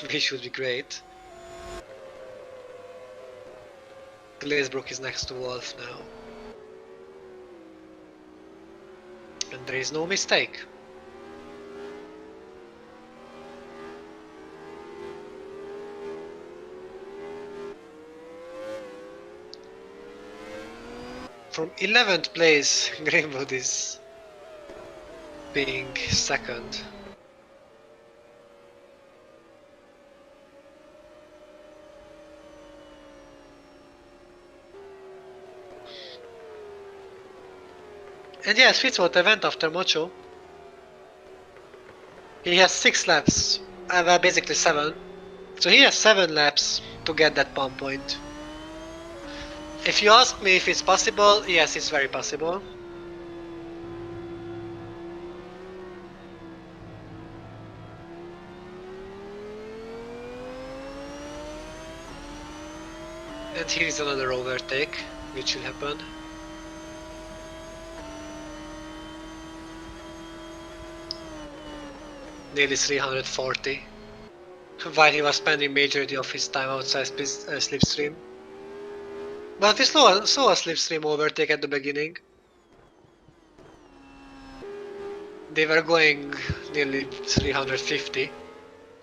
He should be great. Glazebrook is next to Wolf now. And there is no mistake. From 11th place, Greenwood is being second. And yes, Fitzwater went after Mocho. He has 6 laps, well, basically 7. So he has 7 laps to get that palm point. If you ask me if it's possible, yes, it's very possible. And here is another overtake, which will happen. Nearly 340, while he was spending majority of his time outside slipstream. But we saw a slipstream overtake at the beginning. They were going nearly 350,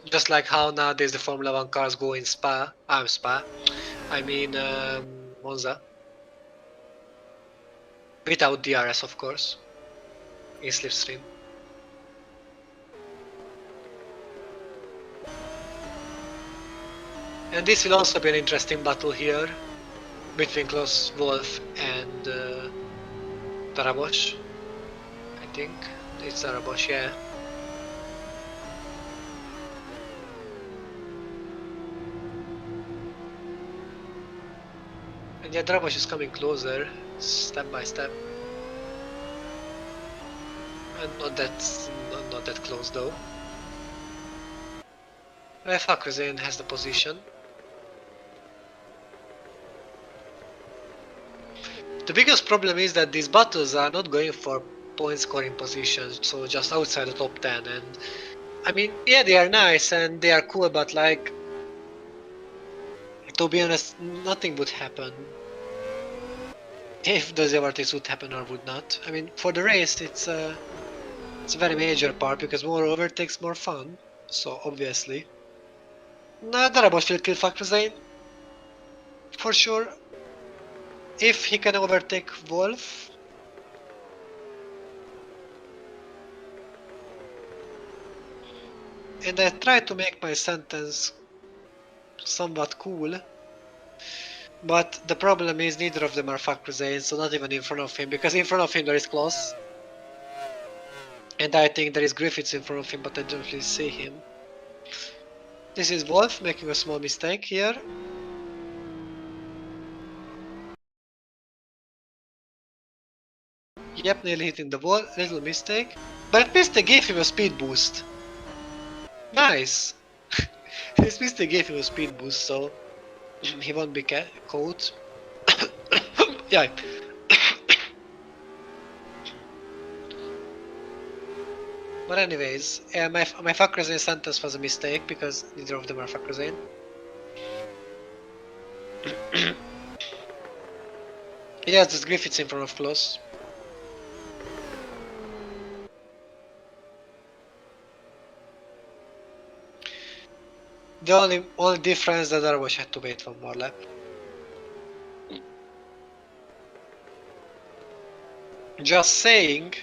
just like how nowadays the Formula 1 cars go in I mean Monza. Without DRS, of course, in slipstream. And this will also be an interesting battle here between Klaus Wolf and Darabos. I think it's Darabos, yeah. And yeah, Darabos is coming closer, step by step. And not that close though. Fakrzin has the position. The biggest problem is that these battles are not going for point scoring positions, so just outside the top 10. And I mean, yeah, they are nice and they are cool, but like, to be honest, nothing would happen if those overtakes would happen or would not. I mean, for the race, it's a very major part because more overtakes, more fun. So obviously, Darabos will kill Fakrzin for sure. If he can overtake Wolf. And I try to make my sentence somewhat cool. But the problem is neither of them are Fakrzin, so not even in front of him, because in front of him there is Klaus. And I think there is Griffiths in front of him, but I don't really see him. This is Wolf making a small mistake here. Yep, nearly hitting the wall, little mistake. But mistake gave him a speed boost. Nice! This mistake gave him a speed boost, so he won't be caught. Yeah. But anyways, my Fakrzin sentence was a mistake because neither of them are Fakrzin. Yes, there's Griffiths in front of Klaus. The only difference that Darabos had to wait one more lap. Just saying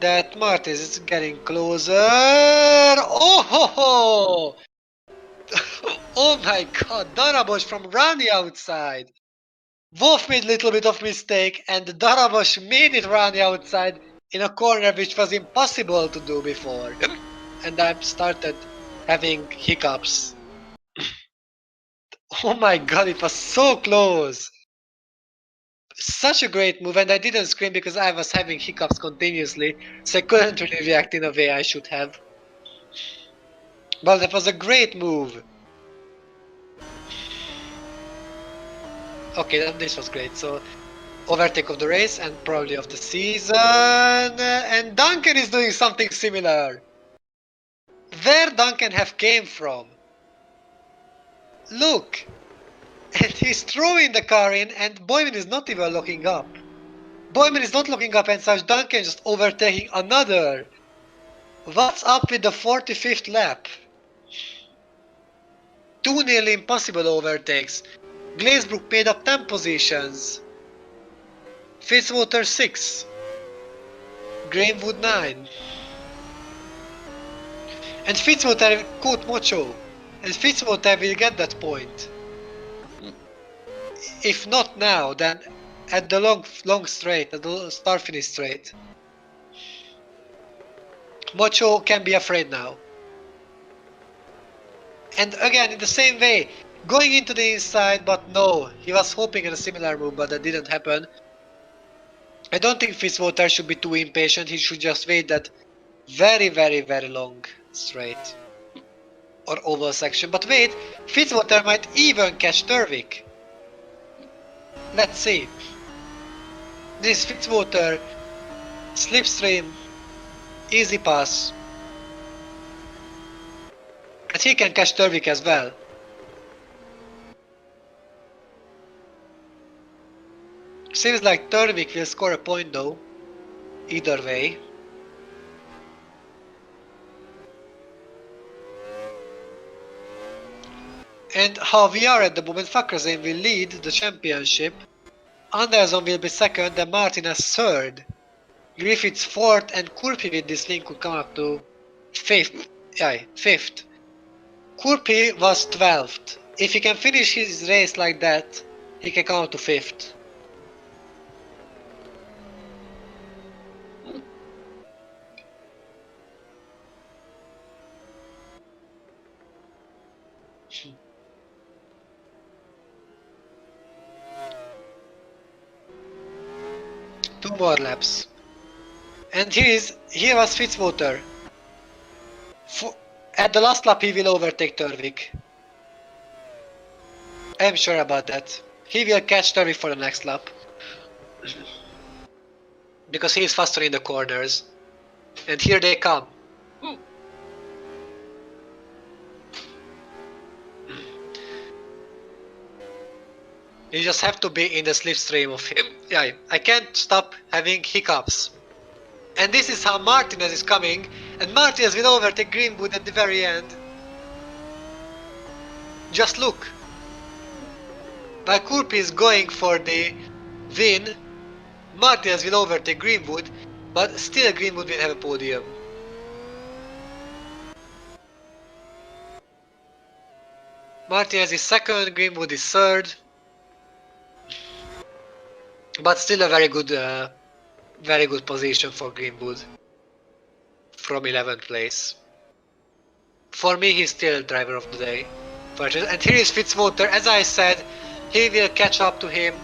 that Martin is getting closer. Oh ho ho! Oh my god, Darabos from running outside. Wolf made a little bit of mistake and Darabos made it running outside in a corner which was impossible to do before. And I started having hiccups. Oh my god, it was so close! Such a great move, and I didn't scream because I was having hiccups continuously, so I couldn't really react in a way I should have. Well, that was a great move. Okay, this was great. So, overtake of the race and probably of the season. And Duncan is doing something similar. Where Duncan have came from? Look! And he's throwing the car in and Boyman is not even looking up. Boyman is not looking up and such Duncan just overtaking another. What's up with the 45th lap? Two nearly impossible overtakes. Glazebrook made up 10 positions. Fitzwater 6. Greenwood 9. And Fitzwater caught Mocho. And Fitzwater will get that point. If not now, then at the long straight, at the start finish straight. Mocho can be afraid now. And again, in the same way, going into the inside, but no, he was hoping in a similar move, but that didn't happen. I don't think Fitzwater should be too impatient, he should just wait that very long straight. Or oval section, but wait, Fitzwater might even catch Turvik. Let's see. This Fitzwater, slipstream, easy pass. And he can catch Turvik as well. Seems like Turvik will score a point though. Either way. And how we are at the moment, Fakrasane will lead the championship. Anderson will be second and Martinez third. Griffiths fourth and Kurpi with this link could come up to fifth. Yeah, fifth. Kurpi was 12th. If he can finish his race like that, he can come up to fifth. Two more laps. And here was Fitzwater. At the last lap he will overtake Turvik. I am sure about that. He will catch Turvik for the next lap. Because he is faster in the corners. And here they come. You just have to be in the slipstream of him. Yeah, I can't stop having hiccups. And this is how Martinez is coming. And Martinez will overtake Greenwood at the very end. Just look. While Kurpi is going for the win, Martinez will overtake Greenwood, but still Greenwood will have a podium. Martinez is second, Greenwood is third. But still a very good position for Greenwood. From 11th place. For me, he's still driver of the day. And here is Fitzwater, as I said, he will catch up to him.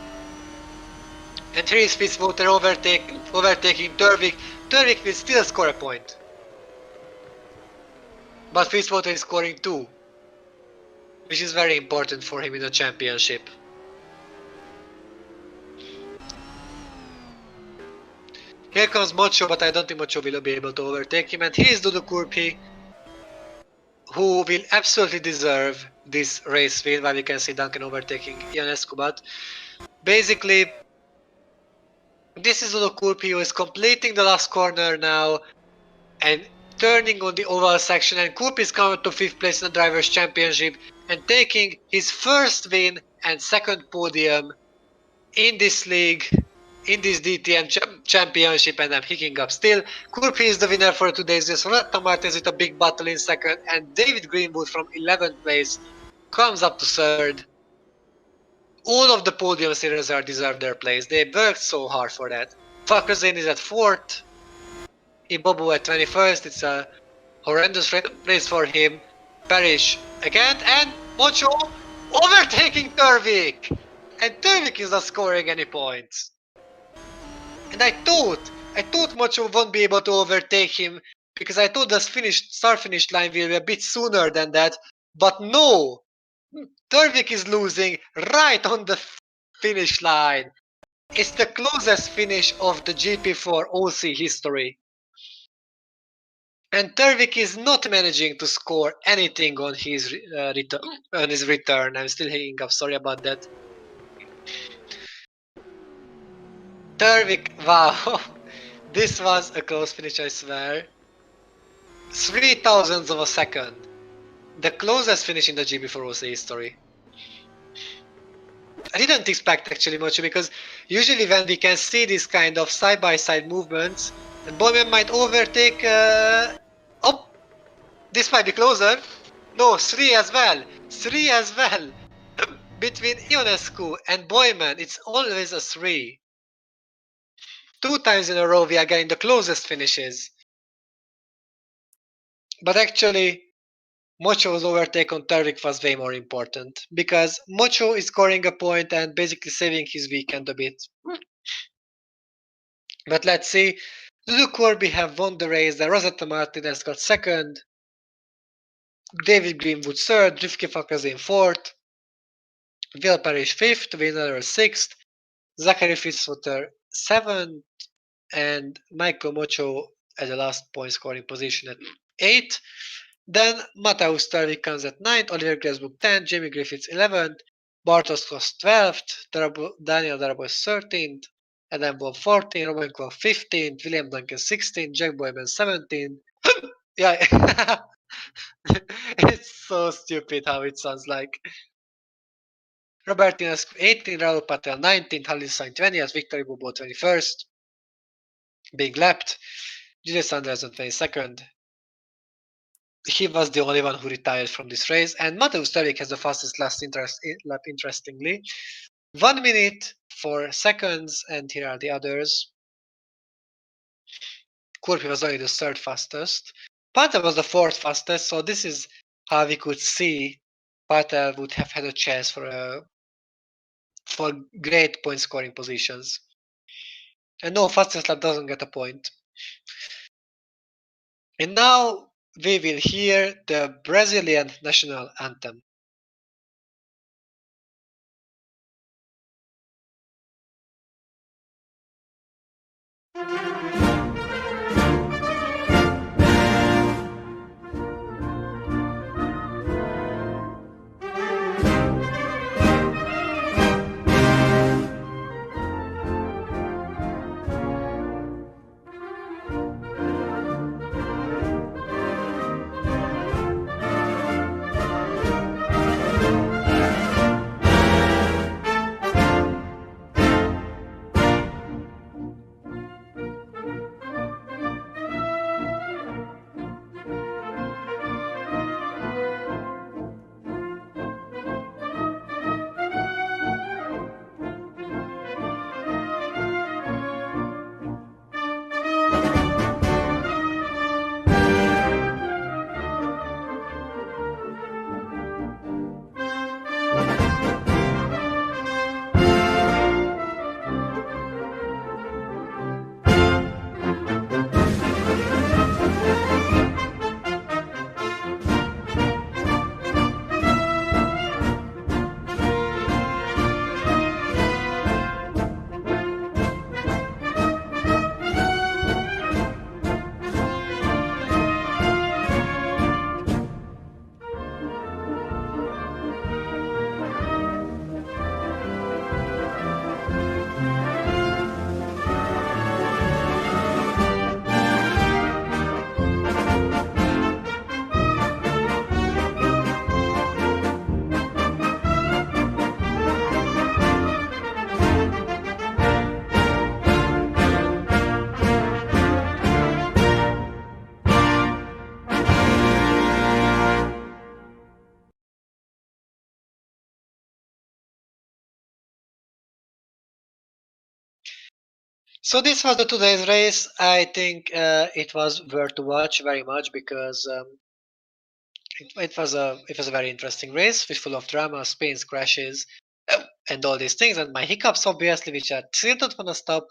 And here is Fitzwater overtaking Turvik. Turvik will still score a point. But Fitzwater is scoring 2. Which is very important for him in the championship. Here comes Mocho, but I don't think Mocho will be able to overtake him. And here is Dudu Kurpi, who will absolutely deserve this race win, while we can see Duncan overtaking Ionescu. But basically, this is Dudu Kurpi who is completing the last corner now and turning on the oval section. And Kurpi is coming to 5th place in the Drivers' Championship and taking his first win and second podium in this league. In this DTM championship, and I'm hicking up still. Kurpi is the winner for today's race. Ronetta Martinez with a big battle in second, and David Greenwood from 11th place comes up to third. All of the podium series are deserved their place. They worked so hard for that. Fakrasane is at 4th. Ibobu at 21st. It's a horrendous place for him. Parrish again, and Mocho overtaking Turvik! And Turvik is not scoring any points. And I thought Mocho won't be able to overtake him because I thought the start-finish line will be a bit sooner than that, but no! Turvik is losing right on the finish line. It's the closest finish of the GP4 OC history. And Turvik is not managing to score anything on his return. I'm still hanging up. Sorry about that. Turvik, wow, this was a close finish, I swear. 3 thousandths of a second. The closest finish in the GP4 OC history. I didn't expect actually much because usually when we can see these kind of side-by-side movements, and Bowman might overtake. Oh, this might be closer. No, 3 as well. 3 as well. Between Ionescu and Boyman, it's always a 3. 2 times in a row we are getting the closest finishes. But actually, Mocho's overtake on Turvik was way more important because Mocho is scoring a point and basically saving his weekend a bit. But let's see. Lulu Corby have won the race, then Rosetta Martinez got second, David Greenwood third, Rivki Fakazin fourth, Will Parrish fifth, Winner sixth, Zachary Fitzwater seventh, and Michael Mocho at the last point scoring position at 8. Then Mateusz Turvik comes at 9th, Oliver Gresbrook 10th, Jamie Griffiths 11th, Bartosz Kos 12th, Daniel Darabos 13th, Adam Bob 14th, Robin Clark 15th, William Duncan 16th, Jack Boyman 17th. Yeah, it's so stupid how it sounds like. Robert Ines 18th, Rahul Patel 19th, Halil Sain 20th, Victory Bobo 21st, being lapped, Julius Anderson 22nd. He was the only one who retired from this race, and Mateusz Turvik has the fastest lap, interestingly. 1 minute 4 seconds, and here are the others. Corpi was only the 3rd fastest. Patel was the 4th fastest, so this is how we could see Patel would have had a chance for great point scoring positions. And no, fastest lap doesn't get a point. And now we will hear the Brazilian national anthem. So this was the today's race. I think it was worth to watch very much because it was a very interesting race, with full of drama, spins, crashes, and all these things, and my hiccups obviously, which I still don't want to stop.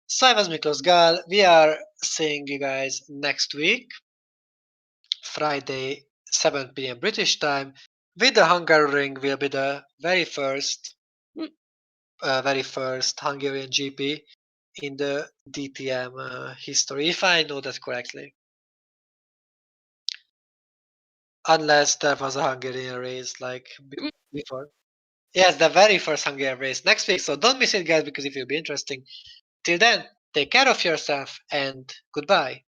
So I was Miklos Gal. We are seeing you guys next week. Friday, 7 p.m. British time, with the Hungaroring will be the very first Hungarian GP in the DTM history, if I know that correctly. Unless there was a Hungarian race like before. Yes, the very first Hungarian race next week. So don't miss it, guys, because it will be interesting. Till then, take care of yourself and goodbye.